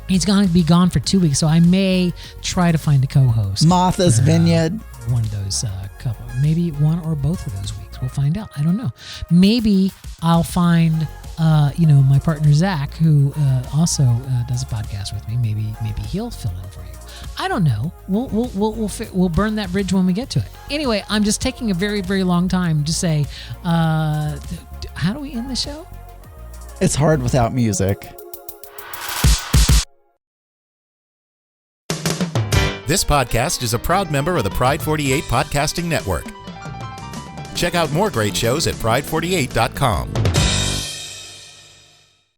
He's going to be gone for 2 weeks, so I may try to find a co-host. Martha's Vineyard. One of those couple, maybe one or both of those weeks. We'll find out. I don't know. Maybe I'll find, my partner Zach, who also does a podcast with me. Maybe he'll fill in for you. I don't know. We'll burn that bridge when we get to it. Anyway, I'm just taking a very, very long time to say, how do we end the show? It's hard without music. This podcast is a proud member of the Pride 48 Podcasting Network. Check out more great shows at pride48.com.